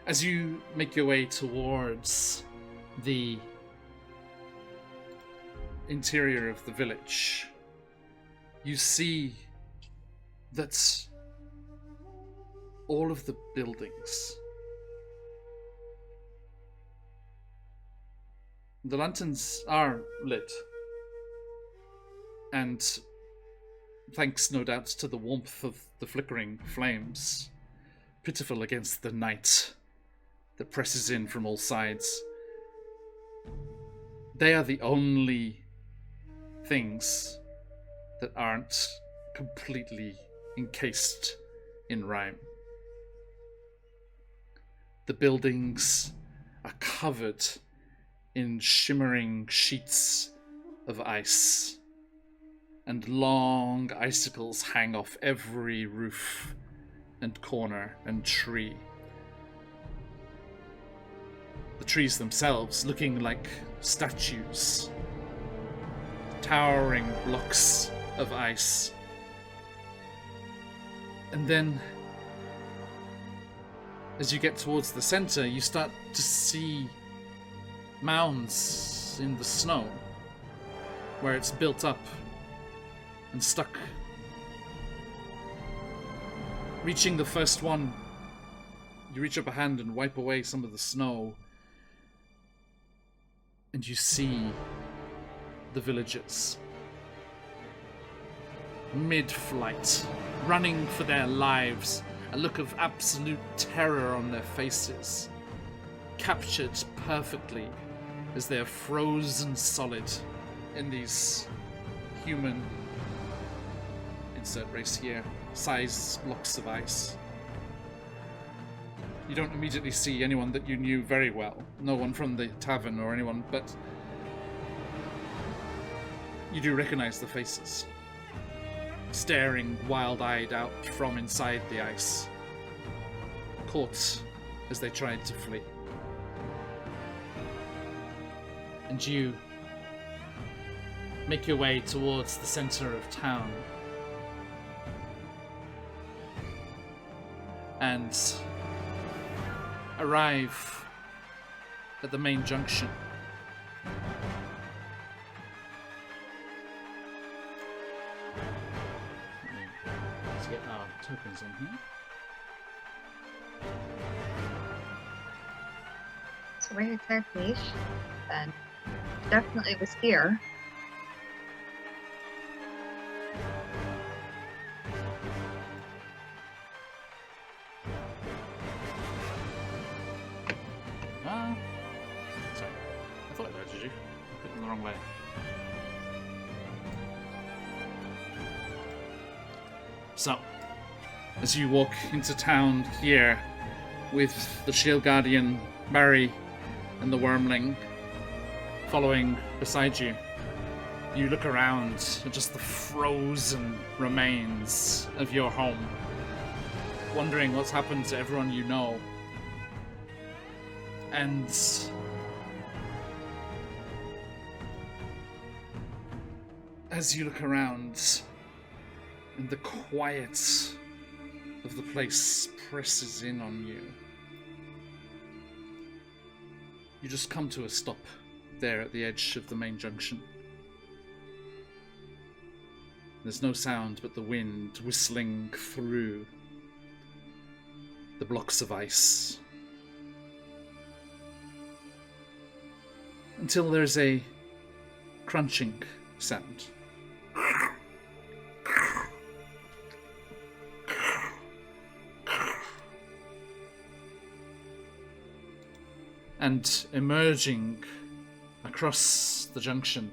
As you make your way towards the interior of the village, you see that all of the buildings, the lanterns are lit, and thanks no doubt to the warmth of the flickering flames, pitiful against the night that presses in from all sides, they are the only things that aren't completely encased in rime. The buildings are covered in shimmering sheets of ice, and long icicles hang off every roof and corner and tree. The trees themselves looking like statues, towering blocks of ice. And then, as you get towards the center, you start to see mounds in the snow where it's built up and stuck. Reaching the first one, you reach up a hand and wipe away some of the snow, and you see the villagers mid-flight, running for their lives, a look of absolute terror on their faces, captured perfectly as they are frozen solid in these human, insert race here, size blocks of ice. You don't immediately see anyone that you knew very well, no one from the tavern or anyone, but you do recognize the faces, staring wild-eyed out from inside the ice, caught as they tried to flee. And you make your way towards the center of town and arrive at the main junction. Let's get our tokens on here. So where exactly is she then? Definitely was here. Sorry. I thought I dodged you. I put it in the wrong way. So, as you walk into town here with the Shield Guardian, Barry, and the Wormling following beside you, you look around at just the frozen remains of your home, wondering what's happened to everyone you know. And as you look around and the quiet of the place presses in on you, you just come to a stop there at the edge of the main junction. There's no sound but the wind whistling through the blocks of ice, until there's a crunching sound. And emerging across the junction,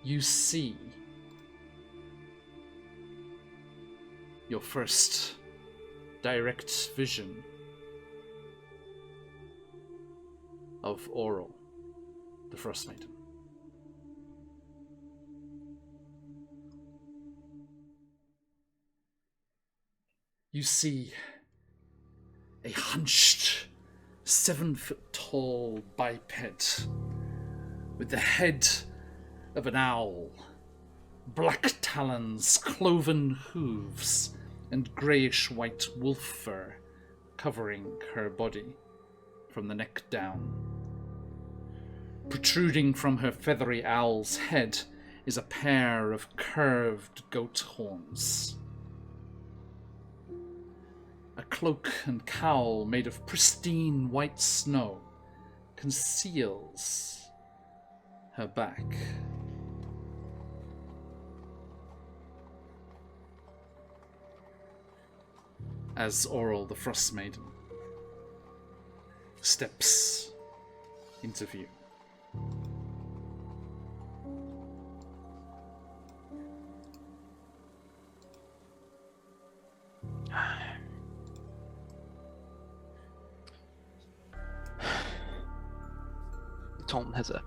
you see your first direct vision of Oral, the Frostmaiden. You see a hunched, 7-foot-tall biped with the head of an owl, black talons, cloven hooves, and greyish-white wolf fur covering her body from the neck down. Protruding from her feathery owl's head is a pair of curved goat horns. A cloak and cowl made of pristine white snow conceals her back. As Oral, the Frostmaiden, steps into view. Tom has a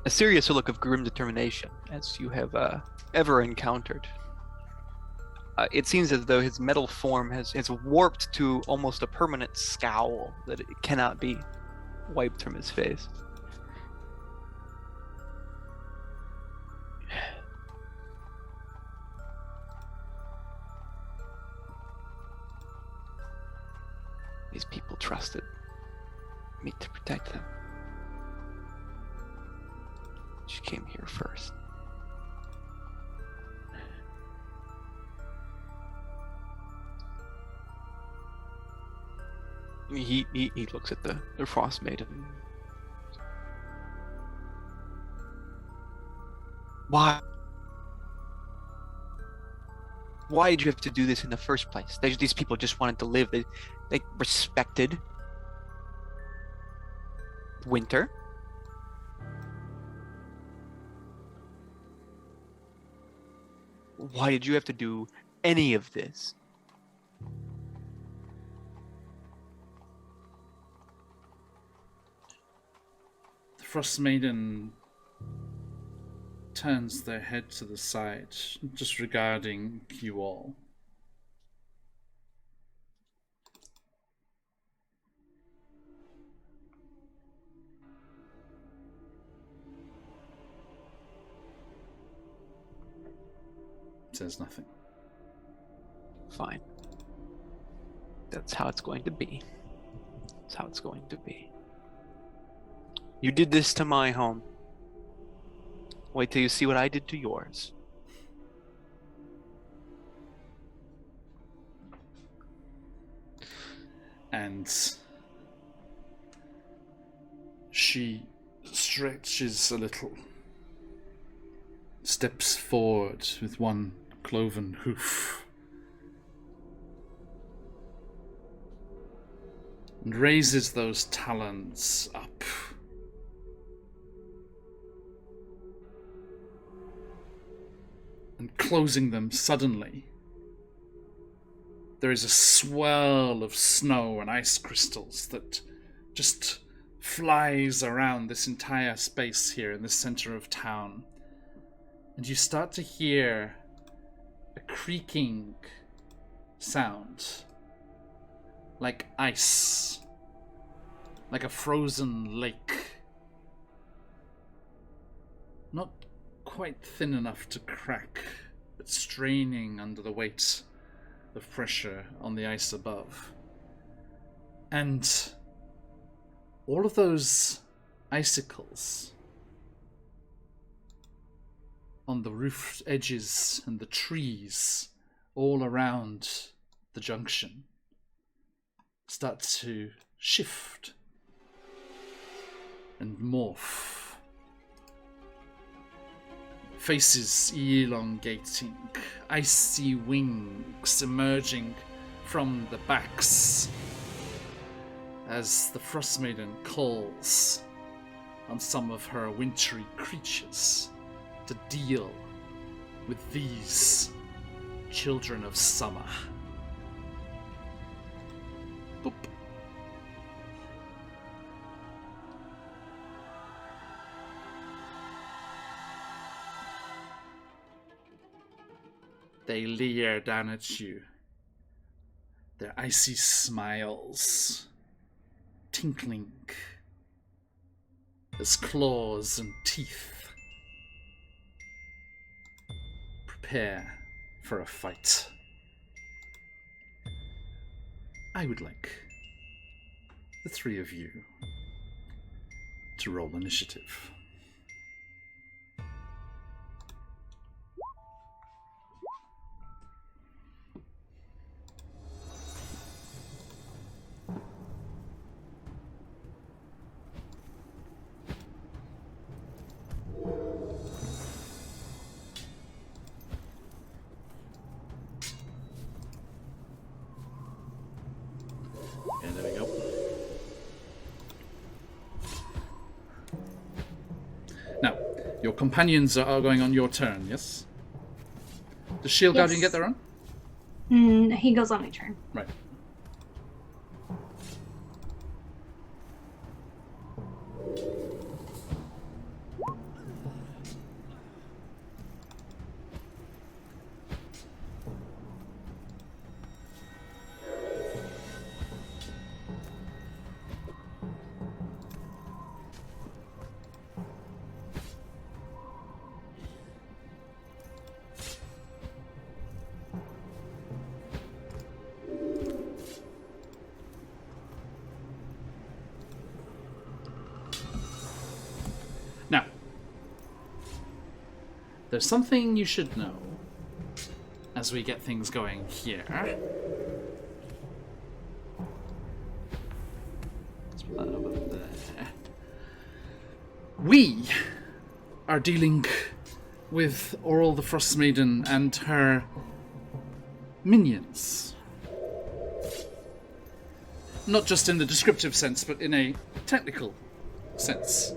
serious look of grim determination, as you have ever encountered. It seems as though his metal form has warped to almost a permanent scowl that it cannot be wiped from his face. These people trusted me to protect them. She came here first. He looks at the Frostmaiden. Why? Why did you have to do this in the first place? These people just wanted to live. They respected winter. Why did you have to do any of this? The Frostmaiden turns their head to the side, just regarding you all. Says nothing. Fine. That's how it's going to be. That's how it's going to be. You did this to my home. Wait till you see what I did to yours. And she stretches a little, steps forward with one cloven hoof, and raises those talons up. And closing them suddenly, there is a swirl of snow and ice crystals that just flies around this entire space here in the center of town. And you start to hear a creaking sound, like ice, like a frozen lake. Not quite thin enough to crack, but straining under the weight of pressure on the ice above. And all of those icicles on the roof edges and the trees all around the junction start to shift and morph. Faces elongating, icy wings emerging from the backs as the Frostmaiden calls on some of her wintry creatures to deal with these children of summer. Boop. They leer down at you, their icy smiles tinkling as claws and teeth prepare for a fight. I would like the three of you to roll initiative. And there we go. Now, your companions are going on your turn, yes? Does Shield Guardian get their own? He goes on my turn. Right. Now, there's something you should know as we get things going here. Let's put that over there. We are dealing with Oral the Frostmaiden and her minions. Not just in the descriptive sense, but in a technical sense.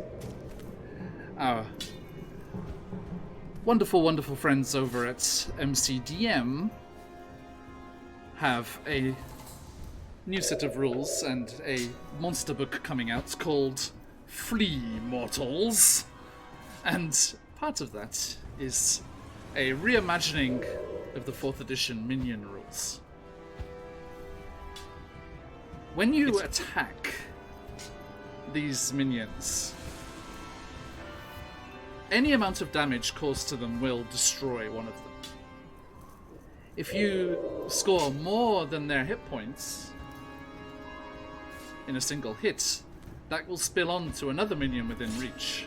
Our wonderful, wonderful friends over at MCDM have a new set of rules and a monster book coming out called Flea Mortals. And part of that is a reimagining of the 4th edition minion rules. When you attack these minions, any amount of damage caused to them will destroy one of them. If you score more than their hit points in a single hit, that will spill on to another minion within reach.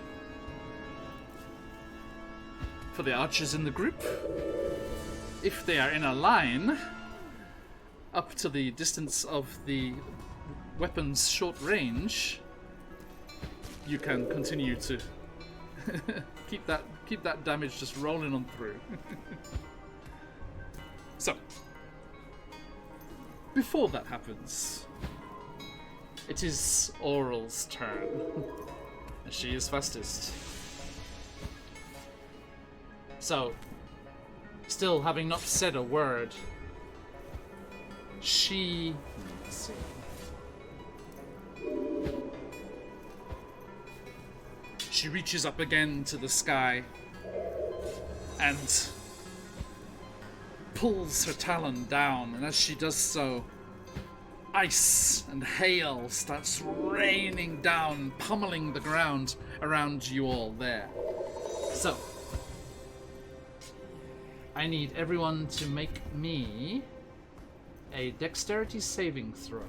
For the archers in the group, if they are in a line, up to the distance of the weapon's short range, you can continue to keep that damage just rolling on through. So, before that happens, it is Oral's turn, as she is fastest. So, still having not said a word, she... Let's see. She reaches up again to the sky and pulls her talon down, and as she does so, ice and hail starts raining down, pummeling the ground around you all there. So, I need everyone to make me a dexterity saving throw.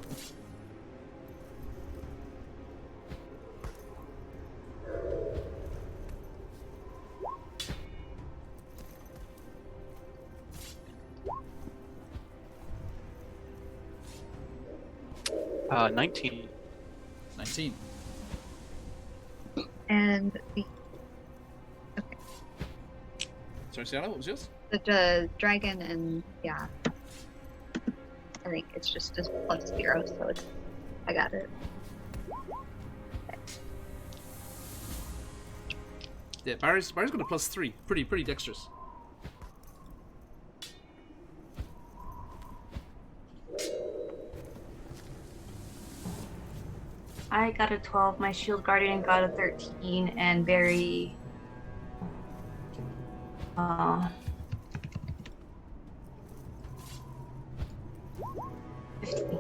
Uh, 19. 19. And Sorry, Sienna, what was yours? the dragon and I think it's just plus 0, so it's I got it. Yeah, Barry's got a +3. Pretty dexterous. I got a 12, my shield guardian got a 13, and Barry 15.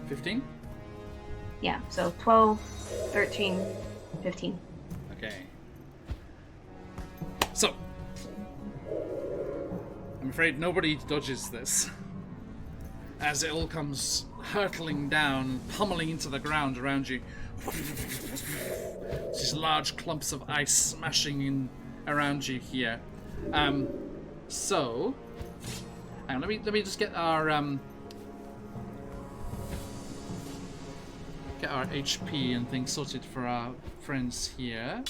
15? Yeah, so 12, 13, 15. Okay. So, I'm afraid nobody dodges this. As it all comes hurtling down, pummeling into the ground around you. These large clumps of ice smashing in around you here. So, hang on, let me just get our HP and things sorted for our friends here.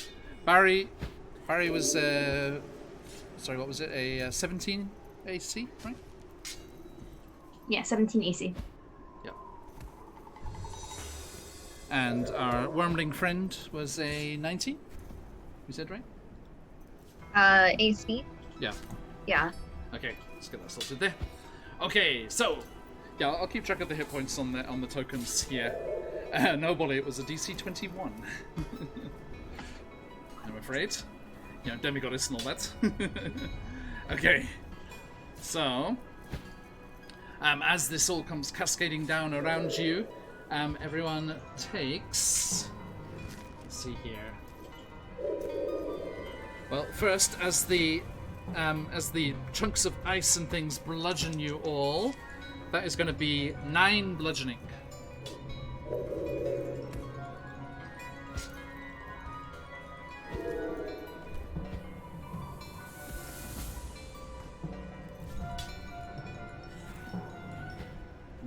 Barry was sorry, what was it? A 17 AC, right? Yeah, 17 AC. Yep. And our wormling friend was a 19. You said right? AC. Yeah. Yeah. Okay, let's get that sorted there. Okay, so yeah, I'll keep track of the hit points on the tokens here. Nobody, it was a DC 21. I'm afraid. You know, demigoddess and all that. Okay, so as this all comes cascading down around you, everyone takes. Let's see here. Well, first, as the chunks of ice and things bludgeon you all, that is going to be 9 bludgeoning.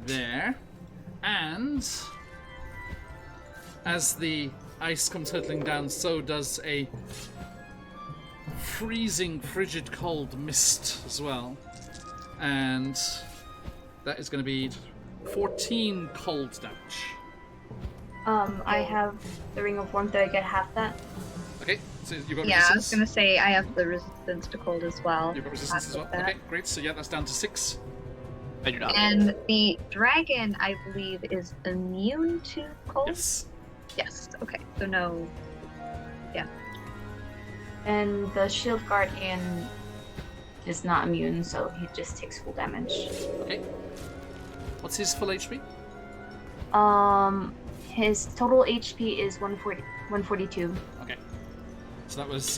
There. And as the ice comes hurtling down, so does a freezing, frigid, cold mist as well. And that is going to be 14 cold damage. I have the Ring of Warmth. Do I get half that? Okay, so you've got Yeah, I was resistance. gonna say I have the resistance to cold as well. You've got resistance as well. That. Okay, great. So yeah, that's down to 6. I do not. And the dragon, I believe, is immune to cold. Yes. Yes. Okay. So no. And the shield guardian is not immune, so he just takes full damage. Okay. What's his full HP? His total HP is 142. Okay. So that was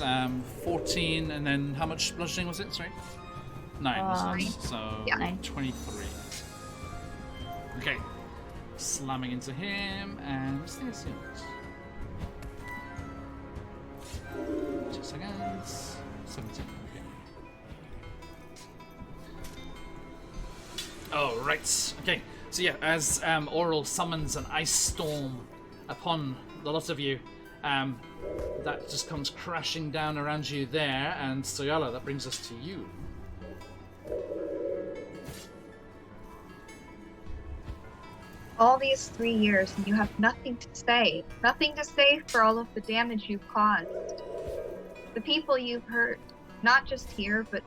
14, and then how much bludgeoning was it? Sorry? 9, wasn't it? So yeah. 9. 23. Okay. Slamming into him, and what's the assumed? 2 seconds. 17. Okay. Oh, right. Okay. So yeah, as Oral summons an ice storm upon the lot of you, that just comes crashing down around you there, and Soyala, that brings us to you. All these 3 years, and you have nothing to say. Nothing to say for all of the damage you've caused. The people you've hurt, not just here, but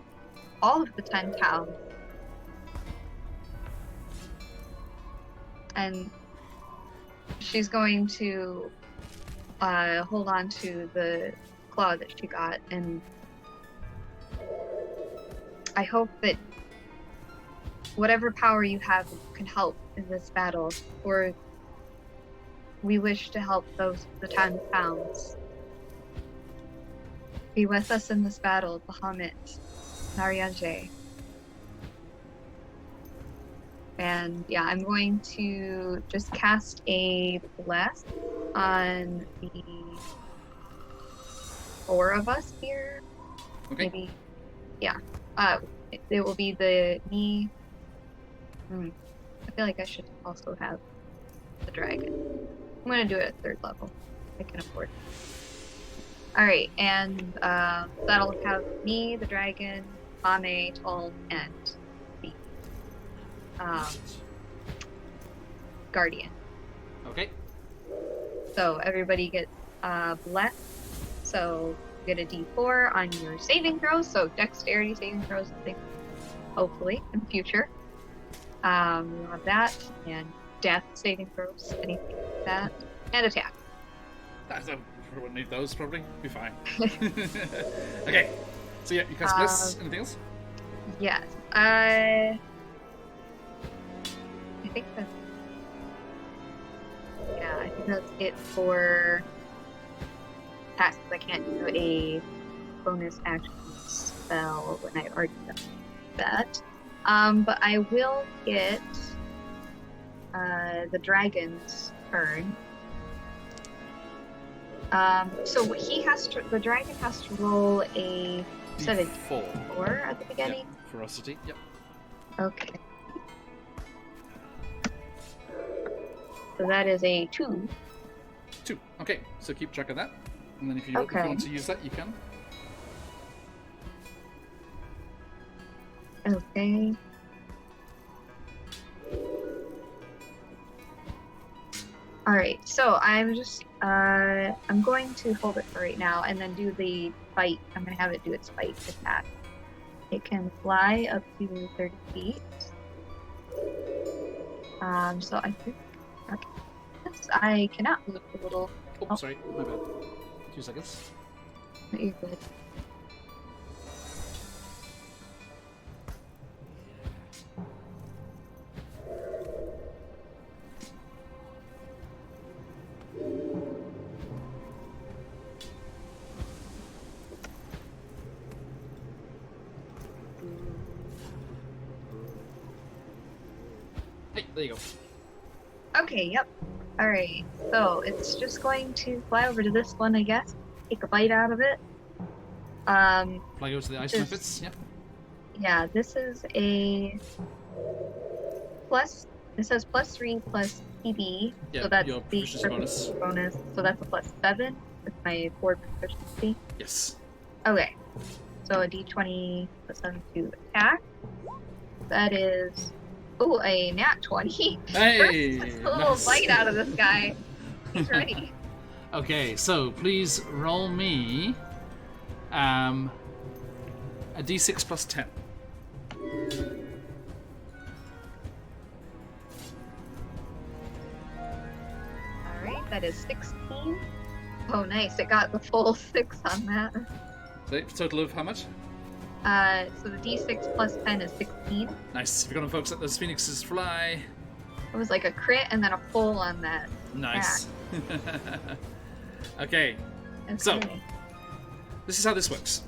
all of the 10 towns. And she's going to hold on to the claw that she got, and I hope that whatever power you have can help in this battle, for we wish to help the 10 towns. Be with us in this battle, Bahamut, Narianje. And yeah, I'm going to just cast a bless on the 4 of us here. Okay. Maybe, yeah. It will be me. I feel like I should also have the dragon. I'm gonna do it at 3rd level. I can afford it. Alright, and that'll have me, the dragon, Ame, Tol, and the guardian. Okay. So everybody gets blessed. So you get a D4 on your saving throws. So dexterity saving throws, I think, hopefully in the future. We'll have that and death saving throws, anything like that, and attack. We wouldn't need those, probably. Be fine. Okay. So yeah, you cast Bliss. Anything else? Yes. I think that's... Yeah, I think that's it for tasks. I can't do a bonus action spell when I've already done that. But I will get the dragon's turn. So the dragon has to roll a D4 at the beginning. Yep. Ferocity. Yep. Okay. So that is a 2. 2. Okay. So keep track of that, and then if you want to use that, you can. Okay. All right. So I'm just I'm going to hold it for right now, and then do the bite. I'm gonna have it do its bite attack. It can fly up to 30 feet. So I think I cannot move a little. Oh, sorry, my bad. 2 seconds. You're good. Hey, there you go. Okay, yep. Alright, so it's just going to fly over to this one, I guess. Take a bite out of it. Fly over to the ice methods, yep. Yeah, this is a plus. It says +3 plus PB, Yeah, so that's your the proficiency bonus. So that's a +7 with my 4 proficiency. Yes. Okay, so a D20 +7 to attack. That is, oh, a nat 20. Hey! First, a little bite out of this guy. He's ready. Okay, so please roll me a d6 plus 10. Alright, that is 16. Oh, nice. It got the full 6 on that. So total of how much? So the d6 plus 10 is 16. Nice. If you're gonna focus, let those phoenixes fly. It was like a crit and then a full on that. Nice. Okay. So this is how this works.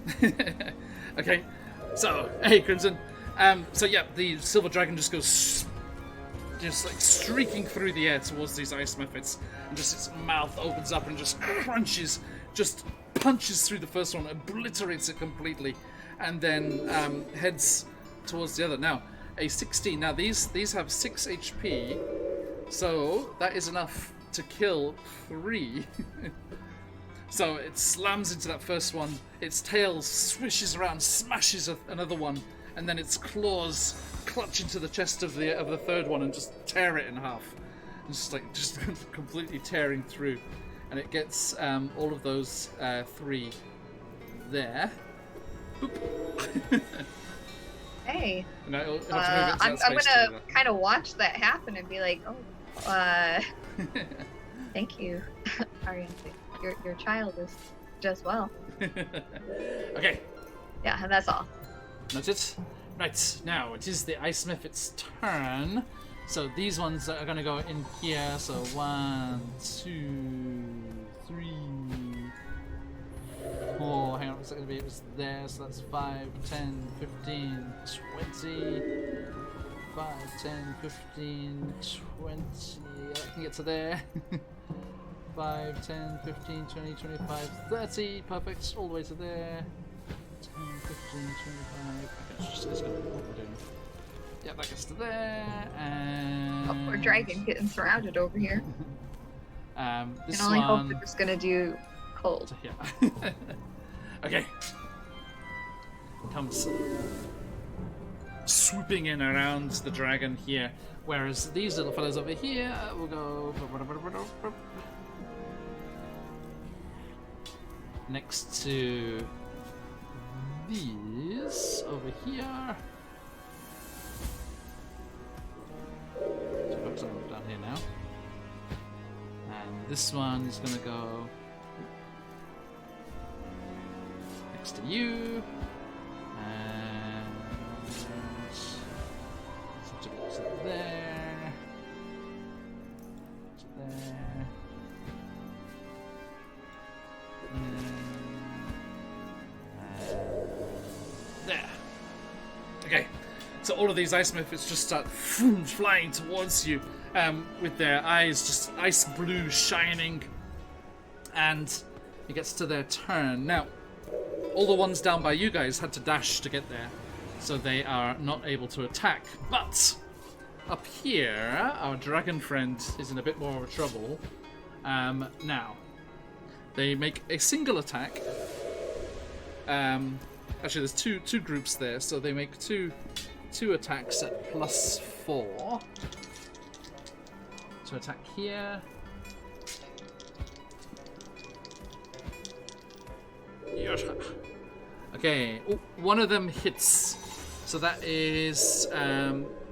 Okay. So hey, Crimson. So yeah, the silver dragon just goes, just like streaking through the air towards these ice methods, and just its mouth opens up and just crunches, just punches through the first one, obliterates it completely, and then heads towards the other. Now, a 16. Now these have 6 HP, so that is enough to kill 3. So it slams into that first one, its tail swishes around, smashes another one, and then its claws clutch into the chest of the third one and just tear it in half. And just completely tearing through. And it gets all of those 3 there. Boop. Hey. And I'm gonna kind of watch that happen and be like, oh, thank you, Ariane. Your child does well. Okay. Yeah, and that's all. That's it. Right, now it is the Ice Mephit's turn. So these ones are going to go in here. So 1, 2, 3, 4. Hang on, what's that going to be? It was there, so that's 5, 10, 15, 20. 5, 10, 15, 20. I can get to there. 5, 10, 15, 20, 25, 30. Perfect. All the way to there. 10, 15, 25. Okay, it's gonna be what we're doing. Yeah, that gets to there. And Oh, poor dragon getting surrounded over here. This And only hope one they're just gonna do cold. to here. Okay. Comes swooping in around the dragon here. Whereas these little fellas over here will go next to these over here. So I've got some down here now. And this one is going to go next to you. And to there. To there. There. Okay. So all of these ice mythics just start flying towards you, with their eyes just ice blue shining. And it gets to their turn. Now, all the ones down by you guys had to dash to get there, so they are not able to attack. But up here, our dragon friend is in a bit more of trouble. Now, they make a single attack. Actually, there's two groups there, so they make two attacks at +4. To attack here. Okay, one of them hits, so that is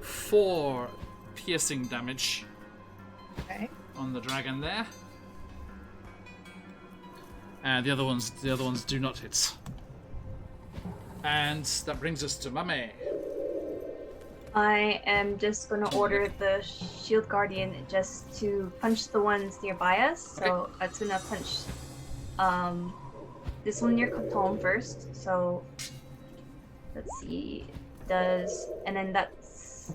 4 piercing damage. Okay. On the dragon there, and the other ones do not hit. And that brings us to Mame. I am just going to order the shield guardian just to punch the ones nearby us. So it's going to punch this one near Katom first. So let's see, and then that's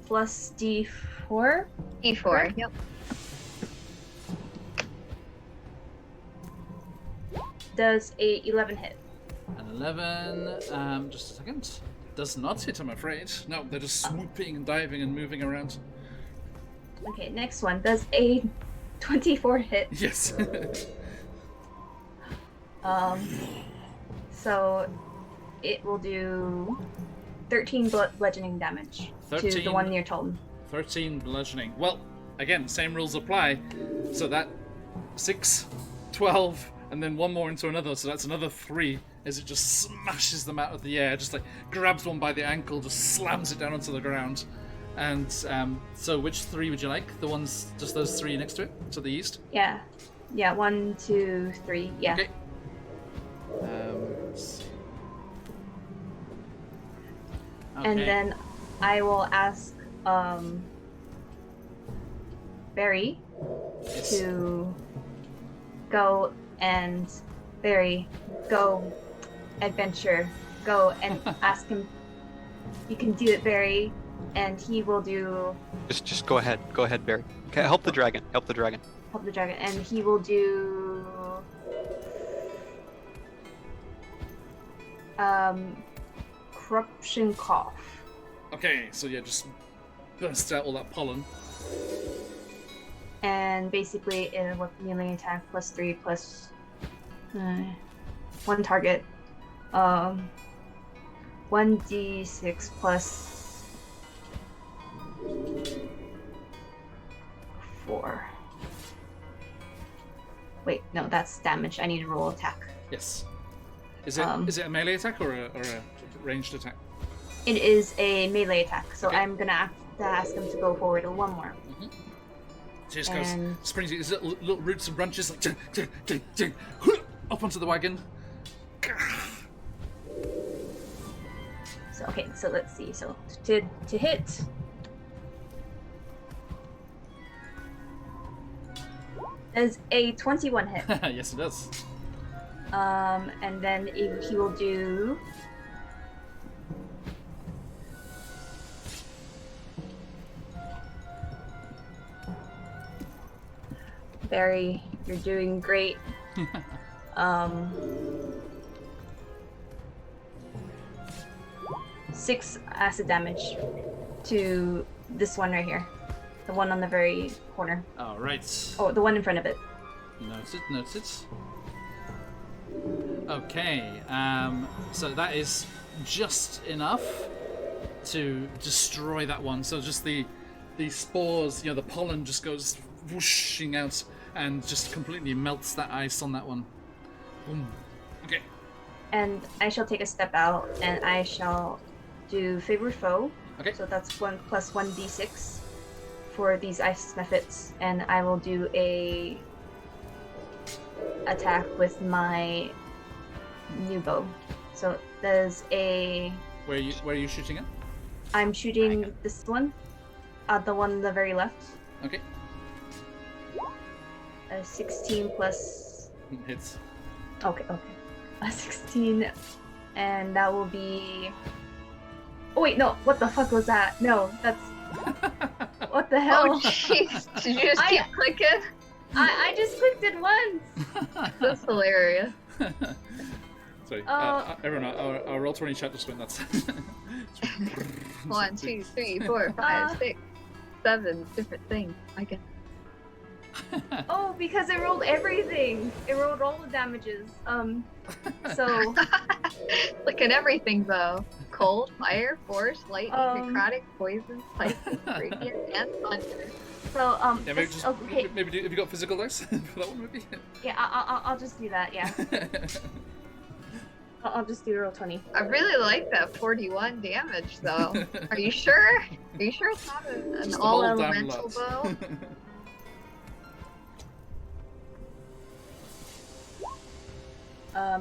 plus D4. E4. Yep. Does a 11 hit? An 11, just a second. Does not hit, I'm afraid. No, they're just swooping and diving and moving around. Okay, next one. Does a 24 hit? Yes. So it will do 13 bludgeoning damage to 13. the one near Tolton. 13 bludgeoning. Well, again, same rules apply. So that 6, 12, and then one more into another, so that's another 3 as it just smashes them out of the air, just like grabs one by the ankle, just slams it down onto the ground. And so which 3 would you like? The ones, just those 3 next to it, to the east? Yeah. 1, 2, 3, yeah. Okay. Let's see. And Okay. then I will ask Barry Yes. to go and Barry, go adventure, go and ask him. You can do it, Barry, and he will do Just go ahead, Barry. Okay, help the dragon, help the dragon, and he will do corruption cough. Okay, so yeah, just burst out all that pollen. And basically, with melee attack +3 plus 1 target, 1d6 plus 4. Wait, no, that's damage. I need to roll attack. Yes. Is it a melee attack or a ranged attack? It is a melee attack, so Okay. I'm gonna have to ask him to go forward one more. Just And- goes, springs his little roots and branches like up onto the wagon. So okay, so let's see. So to hit, is a 21 hit. Yes, it does. And then he will do Barry, you're doing great. 6 acid damage to this one right here. The one on the very corner. All right. Oh, the one in front of it. Noted. Okay. So that is just enough. to destroy that one. So just the spores, the pollen just goes whooshing out and just completely melts that ice on that one. Boom. Okay. And I shall take a step out, and I shall do Favor Foe. Okay. So that's 1 plus 1d6 for these ice methods, and I will do a attack with my new bow. So there's a. Where are you shooting at? I'm shooting this one, the one on the very left. Okay. 16 plus. Hits. Okay. 16, and that will be. Oh wait, no! What the fuck was that? No, that's. What the hell? Oh jeez! Did you just keep clicking? I just clicked it once. That's hilarious. Sorry, everyone, our Roll20 chat just went nuts. 1, 2, 3, 4, 5, 6, 7 different things. I guess. Oh, because it rolled everything. It rolled all the damages. So. Look at everything though. Cold, fire, force, lightning, necrotic, poison, psychic, radiant, and thunder. So yeah, maybe have you got physical dice for that one? Maybe. Yeah, I'll just do that. Yeah. I'll just do roll 20. I really like that 41 damage though. Are you sure? Are you sure it's not an all elemental bow?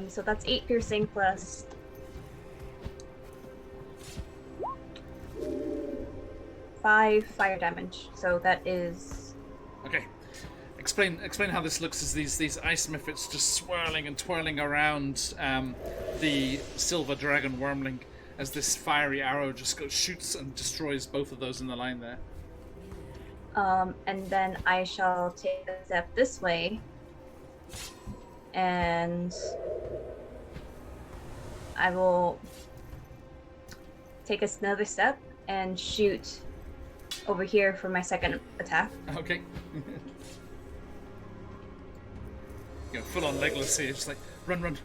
So that's 8 piercing plus 5 fire damage. So that is. Okay. Explain how this looks as these ice mephits just swirling and twirling around the silver dragon wormling as this fiery arrow just shoots and destroys both of those in the line there. And then I shall take a step this way, and I will take another step and shoot over here for my second attack. Okay. Full on Legolas here, just like run, run.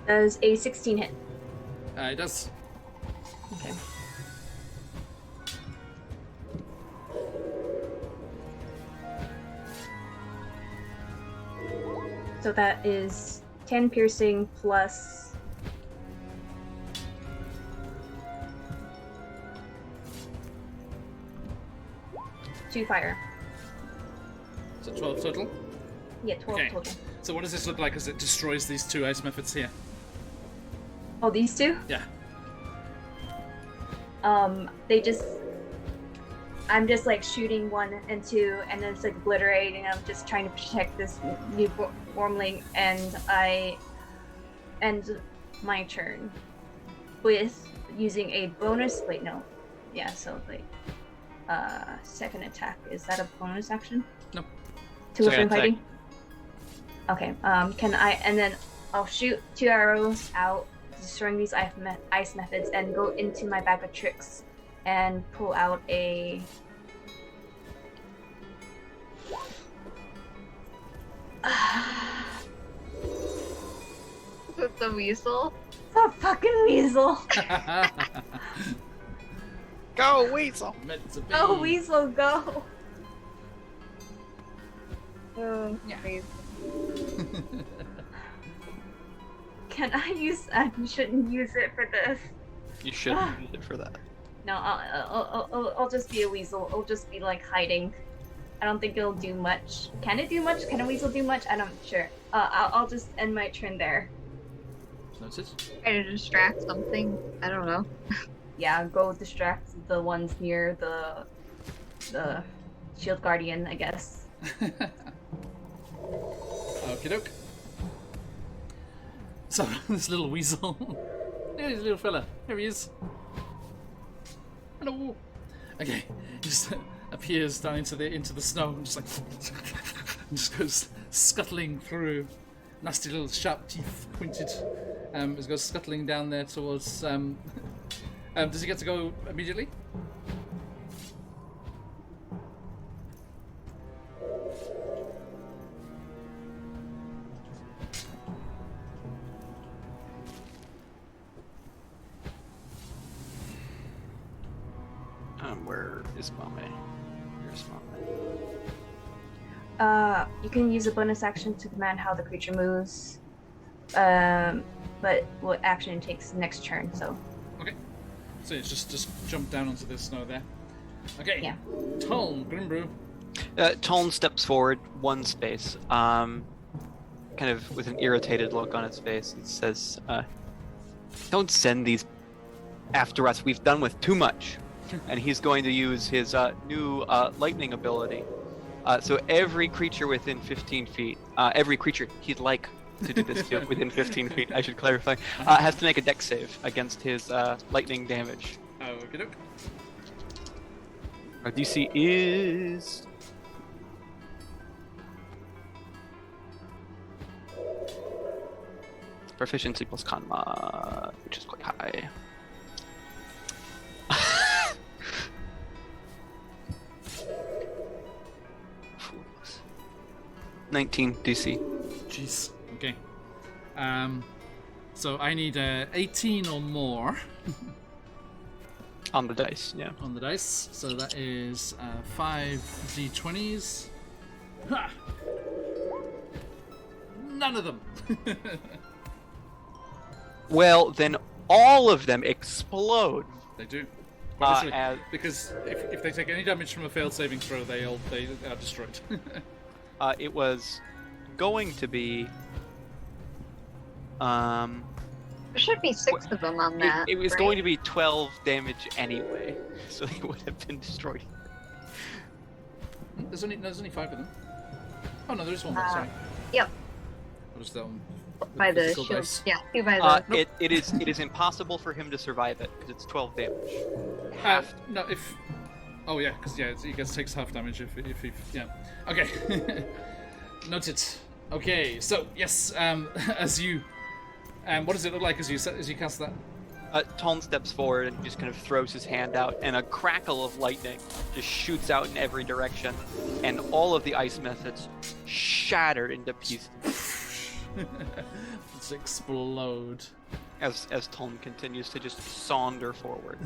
Does a 16 hit? It does. Okay. So that is 10 piercing plus 2 fire. So 12 total? Yeah, 12 Okay. total. So what does this look like as it destroys these two ice mephits here? Oh, these two? Yeah. I'm just like shooting 1 and 2, and then it's like obliterating. I'm just trying to protect this new wormling, and I end my turn with using a bonus. Wait, no. Yeah, so like, second attack. Is that a bonus action? No. To within fighting? Okay, can I, and then I'll shoot 2 arrows out, destroying these ice methods, and go into my bag of tricks and pull out a With the weasel? a fucking weasel. Go, weasel! Meant to be. Oh, weasel, go. Yeah. Can I use, I shouldn't use it for this. You shouldn't use it for that. No, I'll just be a weasel. It'll just be like hiding. I don't think it'll do much. Can it do much? Can a weasel do much? I'm not sure. I'll just end my turn there. Noted. Try to distract something. I don't know. Yeah, go distract the ones near the shield guardian, I guess. Okie doke. So, this little weasel. There's a little fella. Here he is. Hello. Okay, he just appears down into the snow and just like and just goes scuttling through. Nasty little sharp teeth pointed. Just goes scuttling down there towards. Does he get to go immediately? Ismame. You're Ismame. You can use a bonus action to command how the creature moves. But what action it takes next turn, so. Okay. So it's just jump down onto the snow there. Okay. Yeah. Toln, Grimbrew. Toln steps forward 1 space, kind of with an irritated look on his face. It says, "Don't send these after us. We've done with too much." And he's going to use his new lightning ability. So every creature within 15 feet, every creature he'd like to do this to within 15 feet, I should clarify, has to make a dex save against his lightning damage. Okey-doke. Our DC is... Proficiency plus con mod, which is quite high. 19 DC. Jeez. Okay. So I need 18 or more On the dice, yeah. on the dice. So that is 5 d20s. Ha! None of them. Well, then all of them explode. They do. Quite literally, as- because if they take any damage from a failed saving throw, they are destroyed. It was going to be... There should be 6 of them on that. It was right? going to be 12 damage anyway, so they would have been destroyed. There's only 5 of them. Oh no, there's one more. Sorry. Yep. What is that one? By the physical shield. dice. Yeah, 2 by the. Nope. It is impossible for him to survive it because it's 12 damage. No, if. Oh yeah, because he takes half damage if he yeah. Okay. Noted. Okay, so yes, as you, what does it look like as you cast that? Toln steps forward and just kind of throws his hand out, and a crackle of lightning just shoots out in every direction, and all of the ice methods shattered into pieces Let's explode. as Toln continues to just saunder forward.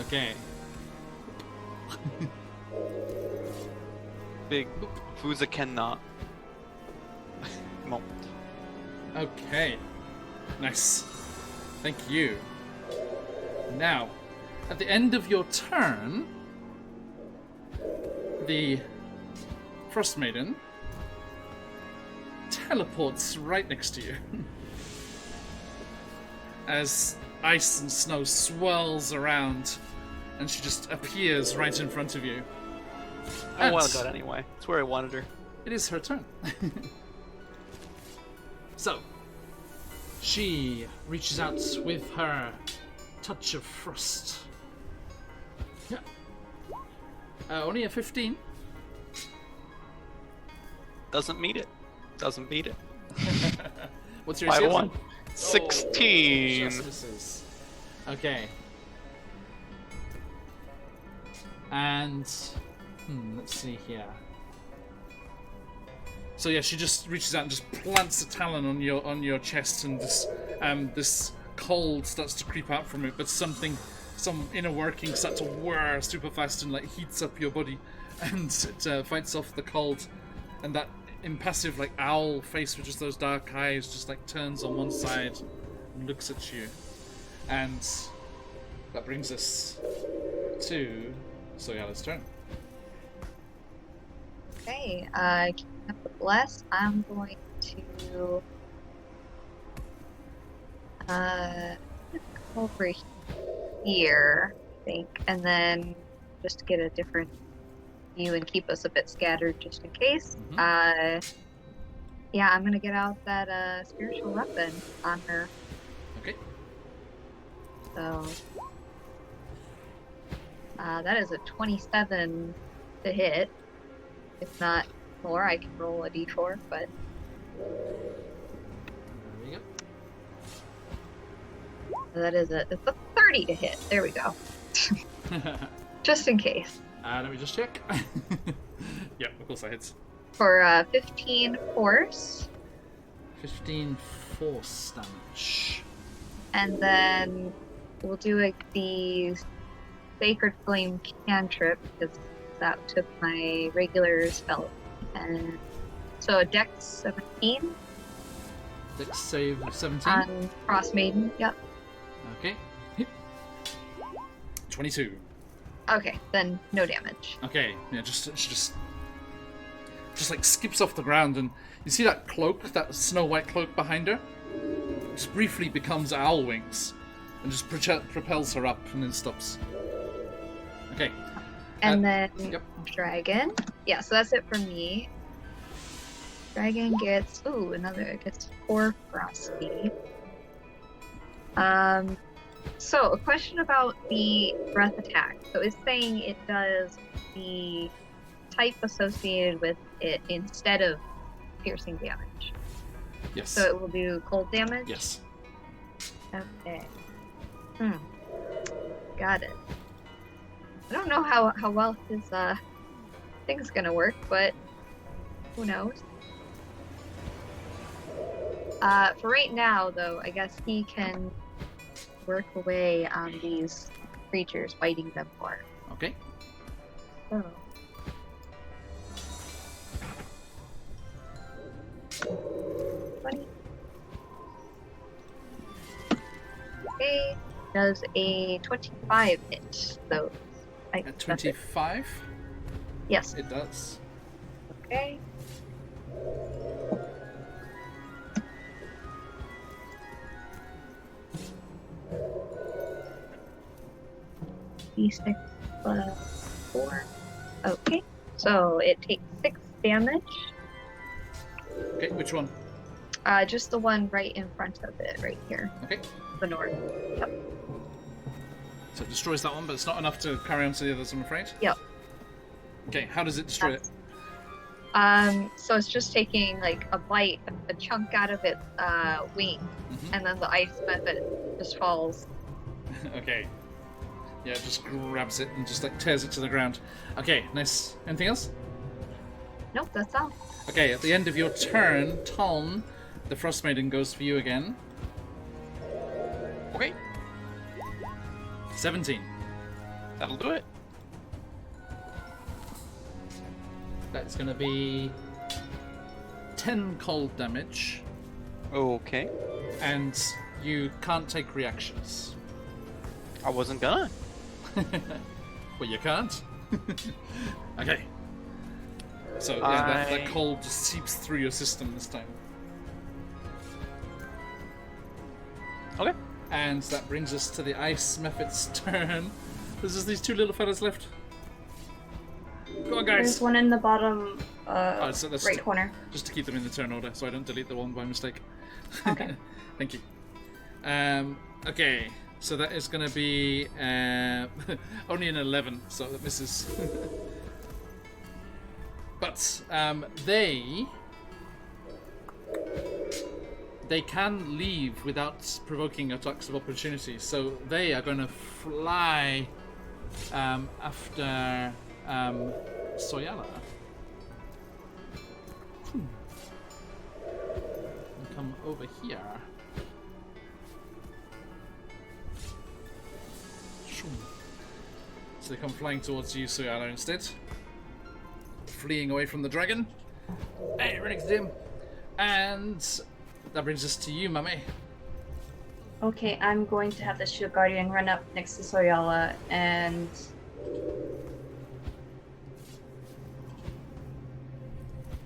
Okay. Big Fuzakenna moment. Okay. Nice. Thank you. Now, at the end of your turn, the Frostmaiden teleports right next to you. As ice and snow swirls around, and she just appears right in front of you. I wanted And that anyway. It's where I wanted her. it is her turn. So, she reaches out with her touch of frost. Yeah. Only a 15. Doesn't meet it. Doesn't beat it. What's your By AC? 1. 16. Just misses. Okay. And let's see here. So yeah, she just reaches out and just plants a talon on your chest, and this cold starts to creep out from it. But some inner workings start to whir super fast and like heats up your body, and it fights off the cold. And that impassive like owl face with just those dark eyes just like turns on one side and looks at you. And that brings us to Soyala's turn. Okay, keeping up the bless, I'm going to go over here, I think, and then just to get a different view and keep us a bit scattered just in case. Yeah, I'm gonna get out that spiritual weapon on her. Okay. So that is a 27 to hit. If not more, I can roll a d4, but There we go. that is it's a 30 to hit. There we go. Just in case. Let me just check. Yeah, of course that hits. For 15 force, 15 force damage. and then we'll do the Sacred Flame cantrip because that took my regular spell. And so a Dex 17 Dex save of 17. on Frostmaiden. Yep. Okay. 22. Okay, then no damage. Okay, yeah, she just like skips off the ground, and you see that cloak, that snow white cloak behind her, just briefly becomes owl wings, and just propels her up, and then stops. Okay. And then Yep. dragon. Yeah, so that's it for me. Dragon gets gets 4 frosty. So a question about the breath attack. So it's saying it does the type associated with it instead of piercing damage. Yes. So it will do cold damage? Yes. Okay. Got it. I don't know how well his thing's gonna work, but who knows? For right now, though, I guess he can work away on these creatures, fighting them more. Okay. So. Okay, does a 25 hit, though? At 25? Yes. It does. Okay. D6 plus 4. Okay, so it takes 6 damage. Okay, which one? Just the one right in front of it, right here. Okay. The north. Yep. So it destroys that one, but it's not enough to carry on to the others, I'm afraid. Yep. Okay, how does it destroy it? So it's just taking like a bite, a chunk out of its wing, and then the ice method just falls. Okay. Yeah, it just grabs it and just like tears it to the ground. Okay, nice. Anything else? Nope, that's all. Okay, at the end of your turn, Taln, the Frostmaiden goes for you again. Okay, 17. that'll do it. That's going to be 10 cold damage, Okay. and you can't take reactions. I wasn't gonna. Well, you can't. Okay. So, yeah, that cold just seeps through your system this time. Okay. And that brings us to the Ice Mephit's turn. There's just these two little fellas left. Go on, There's guys! one in the bottom So that's right corner. just to keep them in the turn order, so I don't delete the one by mistake. Okay. Thank you. Okay, so that is going to be only an 11, so that misses. But they can leave without provoking attacks of opportunity, so they are going to fly after Soyala. And come over here. So they come flying towards you, Soyala, instead. Fleeing away from the dragon. Hey, right next to him. And that brings us to you, Mummy. Okay, I'm going to have the Shield Guardian run up next to Soyala and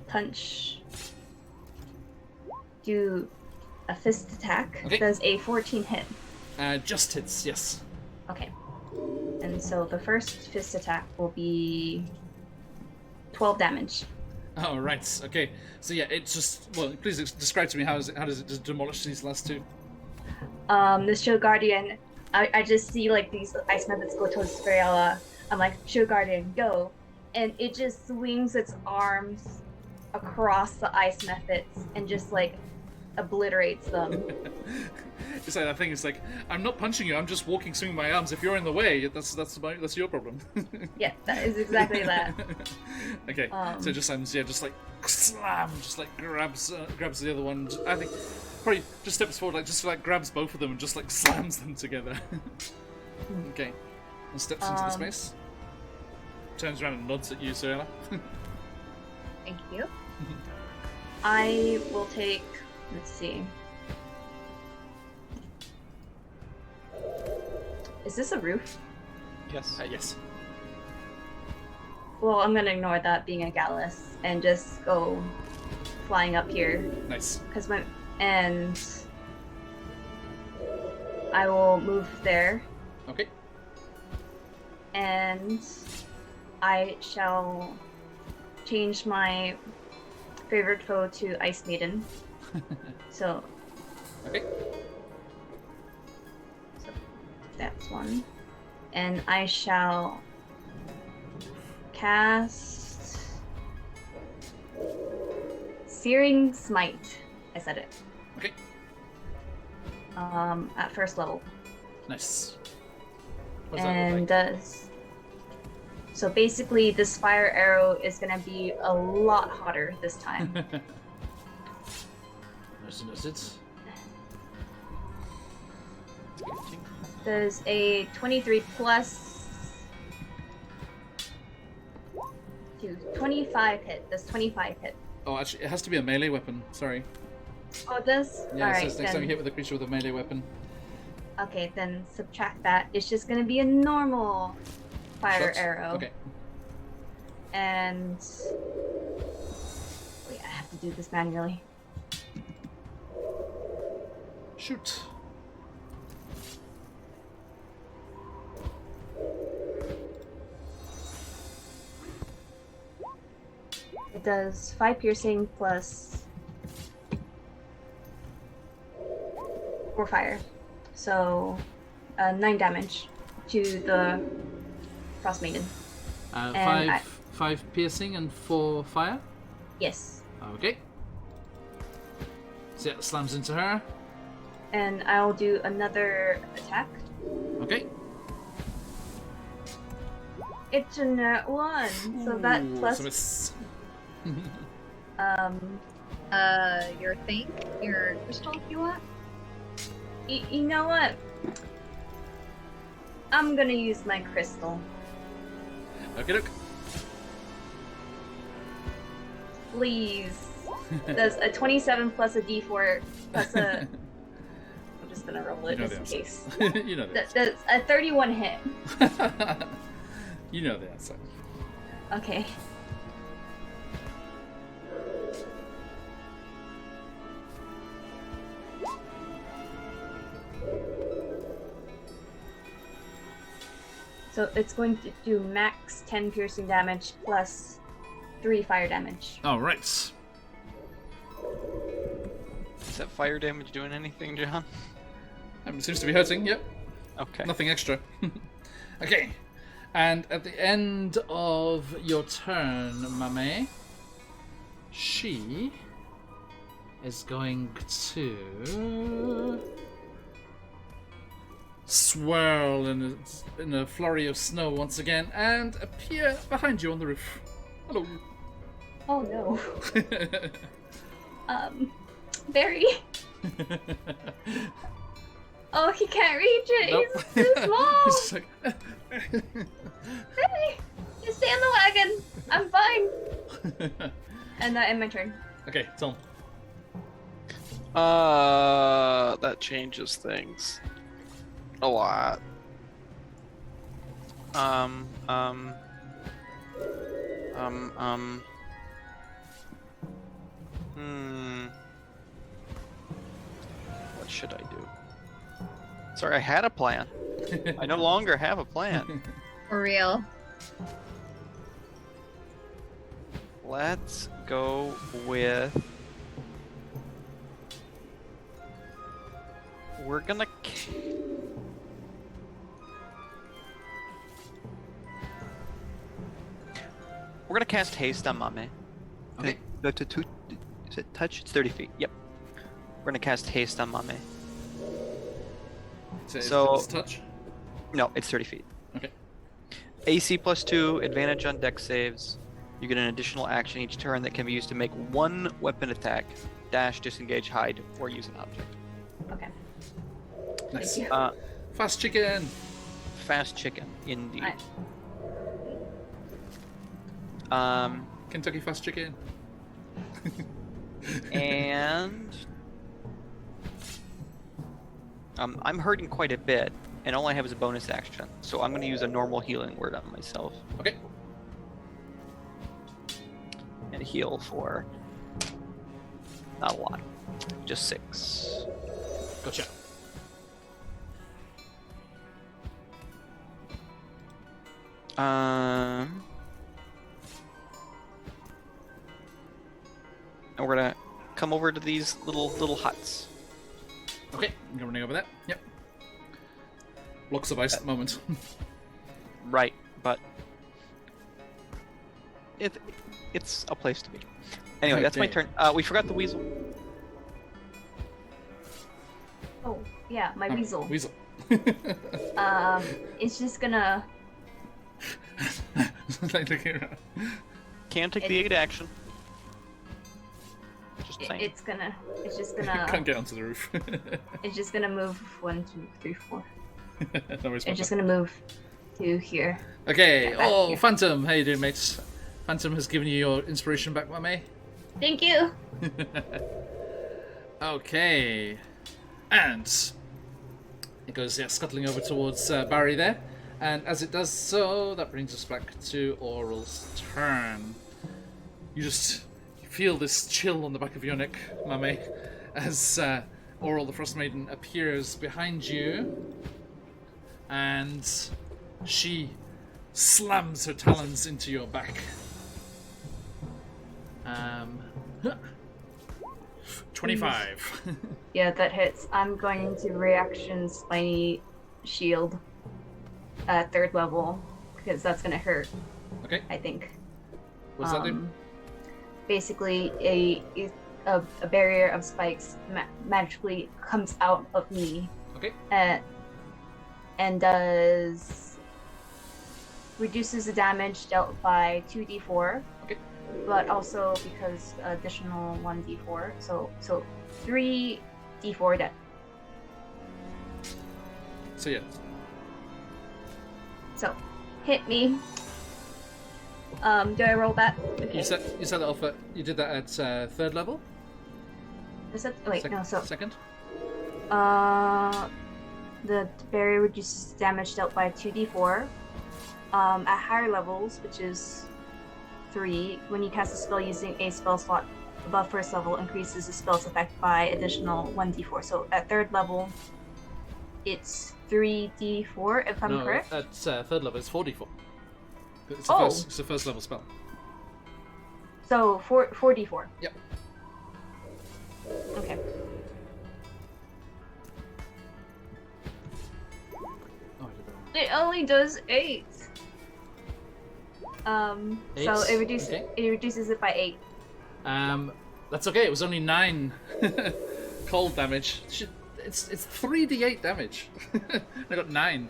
punch. Do a fist attack. Okay. Does a 14 hit? Just hits, yes. Okay. And so the first fist attack will be 12 damage. Oh, right. Okay. So yeah, it's just, well, please describe to me how does it just demolish these last two? The Shield Guardian, I just see like these ice methods go towards Soyala. I'm like, Shield Guardian, go. And it just swings its arms across the ice methods and just like obliterates them. It's like that thing. It's like, I'm not punching you. I'm just walking, swinging my arms. If you're in the way, that's your problem. Yeah, that is exactly that. Okay, so it just sounds, yeah, just like slam, just like grabs the other one. I think probably just steps forward, like just like grabs both of them and just like slams them together. Okay, and steps into the space. Turns around and nods at you, Soyala. Thank you. I will take. Let's see. Is this a roof? Yes. Yes. Well, I'm gonna ignore that being a gallus and just go flying up here. Nice. And I will move there. Okay. And I shall change my favorite foe to Ice Maiden. So. Okay. So that's one. And I shall cast Searing Smite. I said it. Okay. At first level. Nice. What does that look And like? does. So basically, this fire arrow is gonna be a lot hotter this time. Noted. Does a 23 plus to 25 hit. Does 25 hit? Oh, actually, it has to be a melee weapon. Sorry. Oh, it does? Yeah, Alright, it says next time you then. hit with a creature with a melee weapon. Okay, then subtract that. It's just gonna be a normal fire Shot? arrow. Okay. And wait, I have to do this manually. Shoot. It does 5 piercing plus 4 fire. So 9 damage to the Frostmaiden. And Five piercing and 4 fire. Yes. Okay. So it slams into her. And I'll do another attack. Okay. It's a nat 1. So that Ooh, plus so it's- Your thing? Your crystal if you want? you know what? I'm gonna use my crystal. Okay, look. Please. Does a 27 plus a d4 plus a... I'm just gonna roll it You know just the in answer. case. You know the Does a 31 hit. answer. You know the answer. Okay. So it's going to do max 10 piercing damage plus 3 fire damage. All right. Is that fire damage doing anything, John? It seems to be hurting. Yep. Okay. Nothing extra. Okay. And at the end of your turn, Mame, she is going to swirl in a flurry of snow once again and appear behind you on the roof. Hello. Oh no. Barry. Oh, he can't reach it. Nope. He's too small. It's just like, Barry, just stay on the wagon. I'm fine. And that end my turn. okay, Tom. That changes things a lot. What should I do? Sorry, I had a plan. I no longer have a plan. For real. Let's go with... We're gonna... We're gonna cast Haste on Mame. Okay. Is it touch? It's 30 feet. Yep. We're gonna cast Haste on Mame. So- it's touch. No, it's 30 feet. Okay. AC +2, advantage on dex saves. You get an additional action each turn that can be used to make one weapon attack, dash, disengage, hide, or use an object. Okay. Nice. Thank you. Fast chicken. fast chicken, indeed. Kentucky Fast Chicken. And I'm hurting quite a bit, and all I have is a bonus action, so I'm going to use a normal healing word on myself. Okay. And heal for not a lot, just 6. Gotcha. And we're gonna come over to these little huts. Okay, I'm running over there. Yep. Blocks of ice at the moment. Right, but it's a place to be. Anyway, that's my Okay. turn. We forgot the weasel. Oh, yeah, my weasel. Weasel. It's just gonna. Like looking around. Can't take the 8 action. Just saying. It's just Can't gonna. get onto the roof. It's just gonna move 1, 2, 3, 4. No worries about It's just that. gonna move to here. Okay. Get back Oh, here. Phantom. How you doing, mates? Phantom has given you your inspiration back, Mame. Thank you. Okay. And it goes, scuttling over towards Barry there. And as it does so, that brings us back to Oral's turn. You just feel this chill on the back of your neck, Mame, as Oral the Frostmaiden appears behind you. And she slams her talons into your back. 25. Yeah, that hits. I'm going to reaction spiny shield at 3rd level because that's gonna hurt. Okay, I think. what's that do? Basically, a barrier of spikes magically comes out of me. Okay. And reduces the damage dealt by 2d4. Okay. But also because additional 1d4, so 3d4 death. So yeah. So hit me. Do I roll that? Okay. You set that off at, you did that at 3rd level? Is that, wait, Sec- no, so Second? the barrier reduces damage dealt by 2d4. At higher levels, which is 3, when you cast a spell using a spell slot above 1st level, increases the spell's effect by additional 1d4. So at 3rd level, it's 3d4 if I'm No, correct. at 3rd level it's 4d4. It's the first level spell. So 4d4. Yep. Okay. Oh, I did that wrong. It only does 8. So Eight? it reduces it by 8. That's okay. It was only 9 cold damage. It's 3d8 damage. I got 9.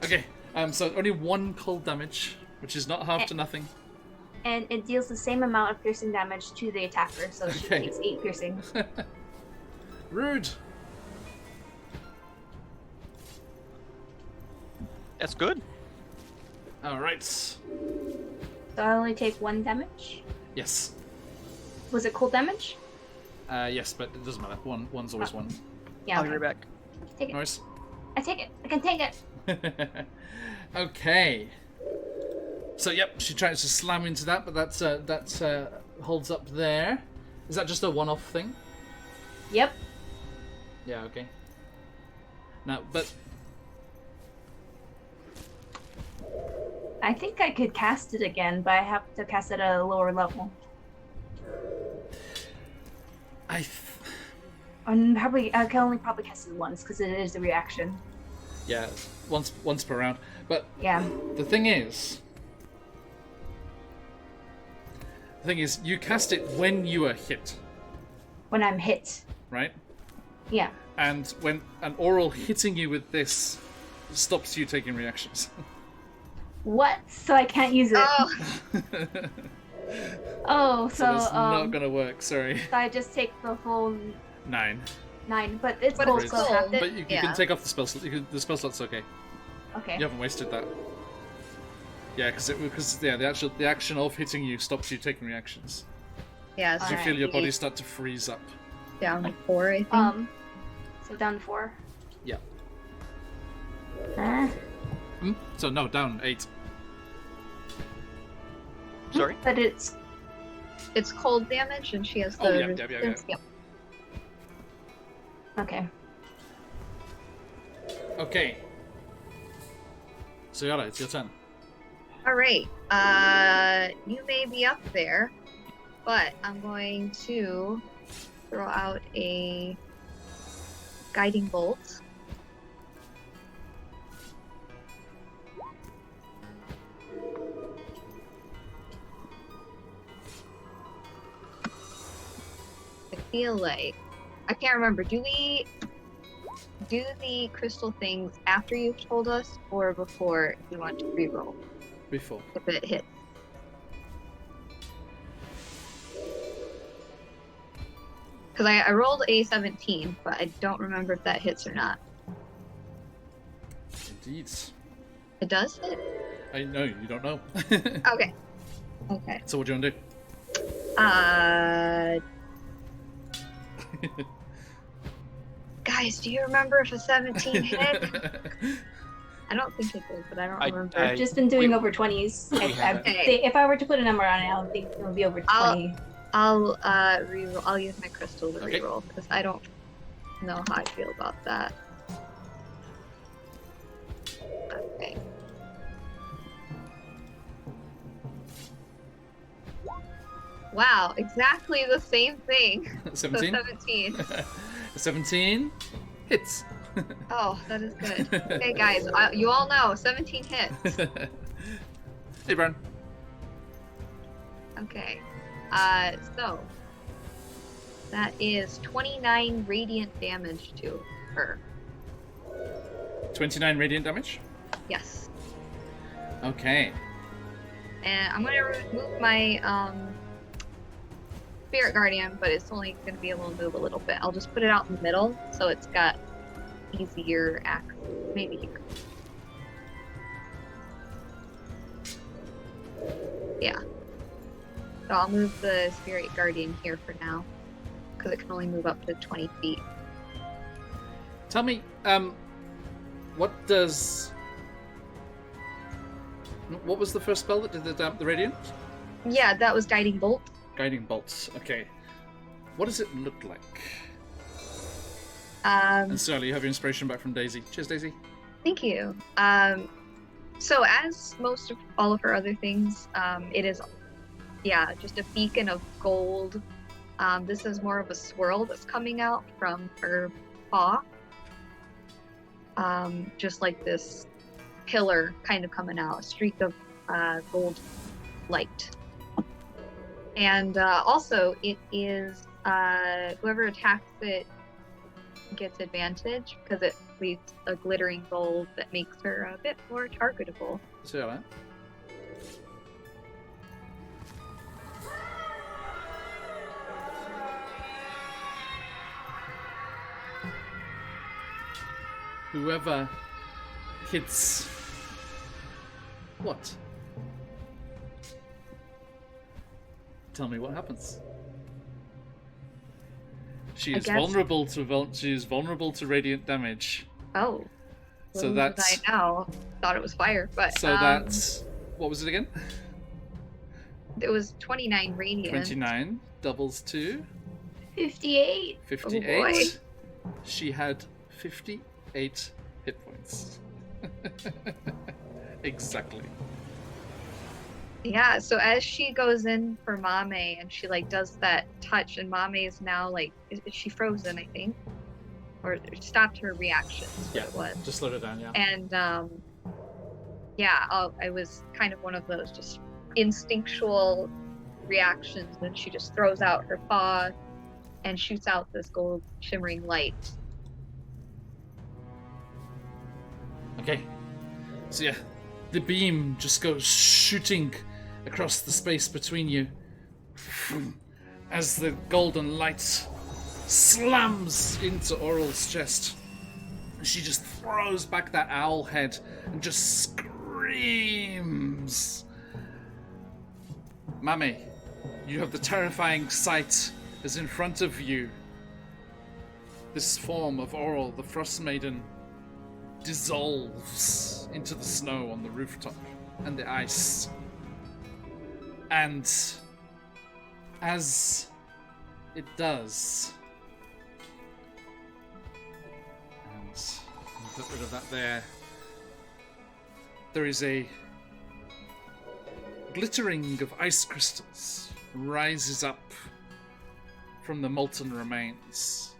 Okay. So only 1 cold damage, which is not half to nothing. And it deals the same amount of piercing damage to the attacker, so she Okay. takes 8 piercing. Rude. That's good. All right. So I only take 1 damage. Yes. Was it cold damage? Yes, but it doesn't matter. One's always one. Yeah. I'll okay. be right back. Take it. Nice. I take it. I can take it. Okay. So yep, she tries to slam into that, but that holds up there. Is that just a one-off thing? Yep. Yeah. Okay. Now, but I think I could cast it again, but I have to cast it at a lower level. And probably I can only probably cast it once because it is a reaction. yeah, once per round. But Yeah. the thing is, you cast it when you are hit, When I'm hit. right? Yeah. And when an oral hitting you with this stops you taking reactions. What? So I can't use it. Oh, Oh, So so that's not gonna work. Sorry. so I just take the full 9. 9, but it's But cold, it's so I cold. have to. But you Yeah. can take off the spell slot. The spell slot's okay. Okay. You haven't wasted that. Yeah, because the action of hitting you stops you taking reactions. Yeah, Because so you Alright. feel your body start to freeze up. down to 4, I think. So down 4. Yeah. Ah. So no, down 8. Sorry? But it's It's cold damage, and she has the Oh, yeah. resistance. Yep. okay. Okay. So Yara, it's your turn. All right. You may be up there, but I'm going to throw out a guiding bolt. I feel like I can't remember. Do we do the crystal things after you've told us, or before if you want to reroll Before. if it hits? Because I rolled a 17, but I don't remember if that hits or not. Indeed. It does hit? I know, you don't know. Okay. Okay. So what do you want to do? Guys, do you remember if a 17 hit? I don't think it did, but I don't remember. I've just been doing we- over 20s. we have it. If I were to put a number on it, I don't think it would be over 20. I'll reroll. I'll use my crystal to Okay. reroll because I don't know how I feel about that. Okay. Wow, exactly the same thing. 17? So 17. 17 hits. Oh, that is good. Okay, guys, you all know 17 hits. Hey, Brian. Okay. So that is 29 radiant damage to her. 29 radiant damage. Yes. Okay. And I'm gonna remove my Spirit Guardian, but it's only gonna be able to move a little bit. I'll just put it out in the middle so it's got easier access. Maybe here. Yeah. So I'll move the Spirit Guardian here for now, because it can only move up to 20 feet. Tell me, what was the first spell that did the radiant? Yeah, that was Guiding Bolt. Guiding bolts. Okay. What does it look like? And Sally, you have your inspiration back from Daisy. Cheers, Daisy. Thank you. So as most of all of her other things, it is, yeah, just a beacon of gold. This is more of a swirl that's coming out from her paw. Just like this pillar kind of coming out, a streak of gold light. And also, it is whoever attacks it gets advantage because it leaves a glittering gold that makes her a bit more targetable. See that? Whoever hits what? Tell me what happens. She I is guess- vulnerable to she is vulnerable to radiant damage. Oh. So little did that's I know. Thought it was fire, but so that's what was it again? it was 29 radiant. 29 doubles to 58. 58. She had 58 hit points. Exactly. Yeah, so as she goes in for Mame and she like does that touch, and Mame is now like, is she frozen? I think, or stopped her reaction. is what Yeah. it was. Just slow it down, yeah. And yeah, I was kind of one of those just instinctual reactions, and she just throws out her paw and shoots out this gold shimmering light. Okay. So yeah, the beam just goes shooting across the space between you as the golden light slams into Oral's chest. She just throws back that owl head and just screams. Mame, you have the terrifying sight as in front of you. This form of Oral, the Frostmaiden, dissolves into the snow on the rooftop and the ice. And as it does, and I'll get rid of that there is a glittering of ice crystals rises up from the molten remains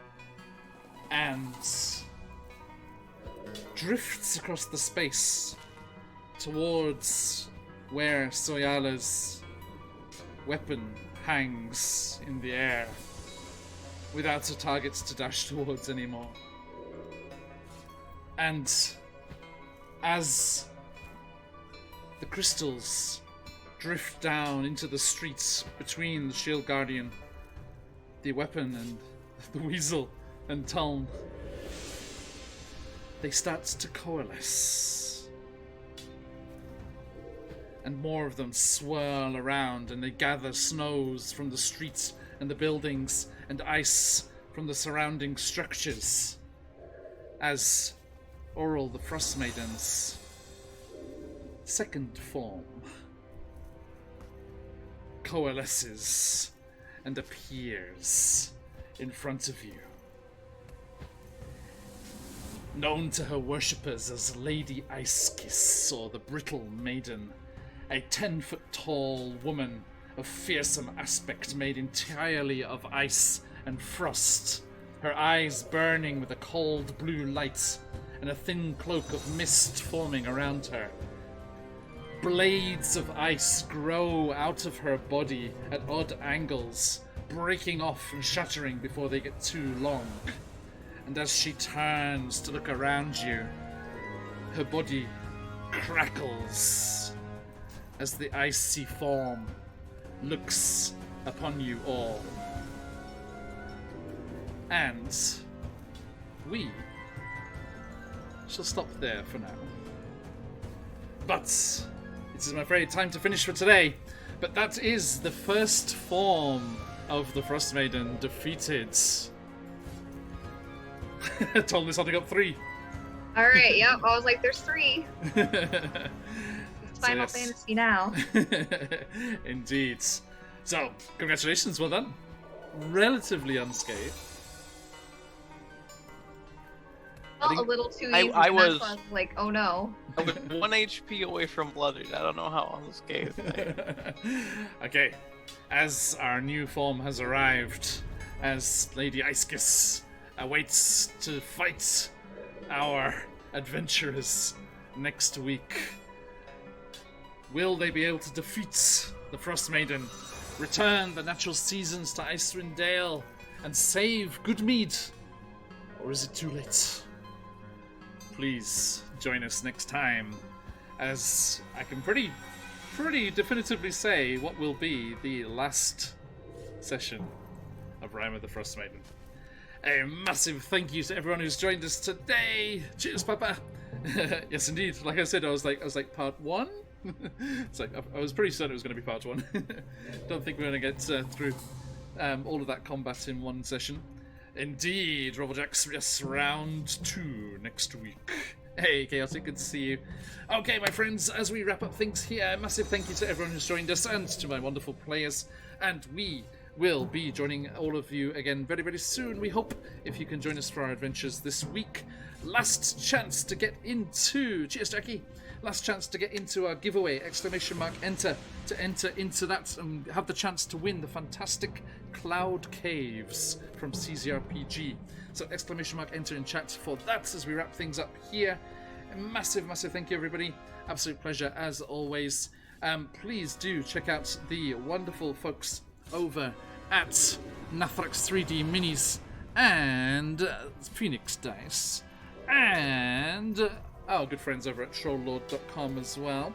and drifts across the space towards where Soyala's weapon hangs in the air without a target to dash towards anymore. And as the crystals drift down into the streets between the Shield Guardian, the weapon, and the Weasel and Tulm, they start to coalesce. And more of them swirl around, and they gather snows from the streets and the buildings and ice from the surrounding structures as Oral the Frostmaiden's second form coalesces and appears in front of you. Known to her worshippers as Lady Icekiss, or the Brittle Maiden, a 10-foot tall woman of fearsome aspect made entirely of ice and frost, her eyes burning with a cold blue light and a thin cloak of mist forming around her. Blades of ice grow out of her body at odd angles, breaking off and shattering before they get too long. And as she turns to look around you, her body crackles as the icy form looks upon you all. And we shall stop there for now. But it is, I'm afraid, time to finish for today. But that is the first form of the Frostmaiden defeated. Tom is holding up 3. All right, yep. I was like, there's 3. It's Final yes. Fantasy now. Indeed. So, congratulations, well done. Relatively unscathed. Felt a little too easy. I and was- that's why I was like, oh no. I was 1 HP away from blooded. I don't know how unscathed I am. Okay, as our new form has arrived, as Lady Icekiss awaits to fight our adventurers next week, will they be able to defeat the Frostmaiden, return the natural seasons to Icewind Dale, and save Goodmead? Or is it too late? Please join us next time, as I can pretty definitively say what will be the last session of Rime of the Frostmaiden. A massive thank you to everyone who's joined us today. Cheers, Papa. Yes, indeed. Like I said, I was like part 1. It's like I was pretty certain it was going to be part 1. Don't think we're going to get through all of that combat in one session. Indeed, Robojacks, yes, round 2 next week. Hey, Chaotic, good to see you. Okay, my friends, as we wrap up things here, massive thank you to everyone who's joined us and to my wonderful players. And we will be joining all of you again very, very soon. We hope if you can join us for our adventures this week. Last chance to get into... Cheers, Jackie. Last chance to get into our giveaway, ! Enter, to enter into that and have the chance to win the fantastic Cloud Caves from CZRPG. So ! Enter in chat for that as we wrap things up here. A massive thank you, everybody. Absolute pleasure as always. Please do check out the wonderful folks over at Nathrax 3D Minis and Phoenix Dice and our good friends over at trolllord.com as well.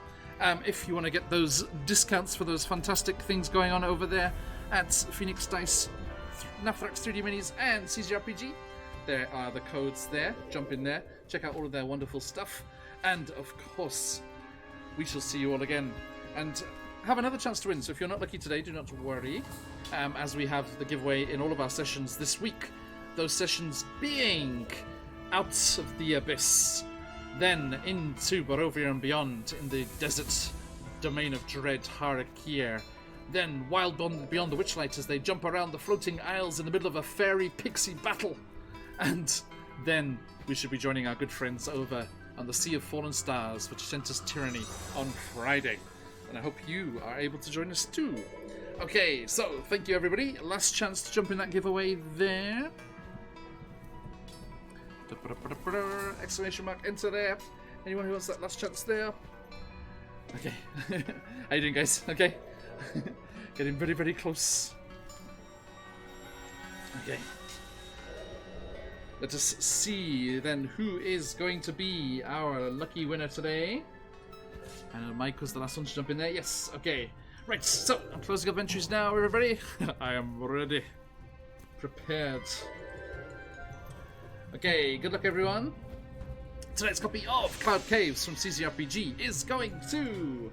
If you want to get those discounts for those fantastic things going on over there at Phoenix Dice, Nathrax 3D Minis and CZRPG, There are the codes there. Jump in there. Check out all of their wonderful stuff. And, of course, we shall see you all again. And have another chance to win. So if you're not lucky today, do not worry. As we have the giveaway in all of our sessions this week. Those sessions being Out of the Abyss. Then into Barovia and beyond in the desert domain of Dread Harakir. Then Wild Beyond the Witchlight as they jump around the floating isles in the middle of a fairy pixie battle. And then we should be joining our good friends over on the Sea of Fallen Stars, which sent us Tyranny on Friday. And I hope you are able to join us too. Okay, so thank you everybody. Last chance to jump in that giveaway there. Exclamation mark, enter there. Anyone who wants that last chance there? Okay. How you doing, guys? Okay. Getting very, very close. Okay. Let us see then who is going to be our lucky winner today. And Mike was the last one to jump in there. Yes, okay. Right, so I'm closing up entries now, everybody. I am ready. Prepared. Okay, good luck everyone. Tonight's copy of Cloud Caves from CCRPG is going to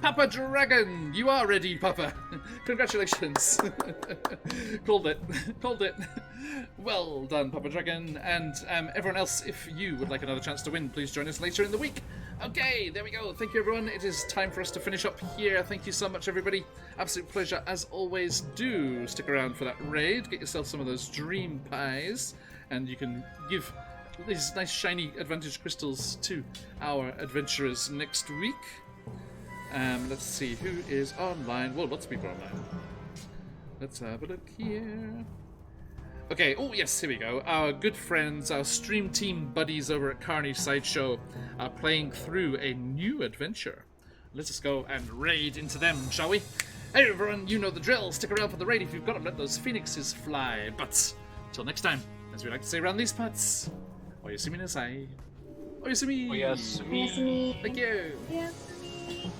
Papa Dragon. You are ready, Papa. Congratulations. Called it. Called it. Well done, Papa Dragon. And everyone else, if you would like another chance to win, please join us later in the week. Okay, there we go. Thank you, everyone. It is time for us to finish up here. Thank you so much, everybody. Absolute pleasure, as always. Do stick around for that raid. Get yourself some of those dream pies. And you can give these nice shiny advantage crystals to our adventurers next week. Let's see who is online. Well, lots of people are online. Let's have a look here. Okay, oh yes, here we go. Our good friends, our stream team buddies over at Carney Sideshow are playing through a new adventure. Let us go and raid into them, shall we? Hey everyone, you know the drill. Stick around for the raid if you've got to let those phoenixes fly. But till next time, as we like to say around these parts, Oyasumi nasai. Oyasumi. Oyasumi. Yes, me. Thank you. Yes, me.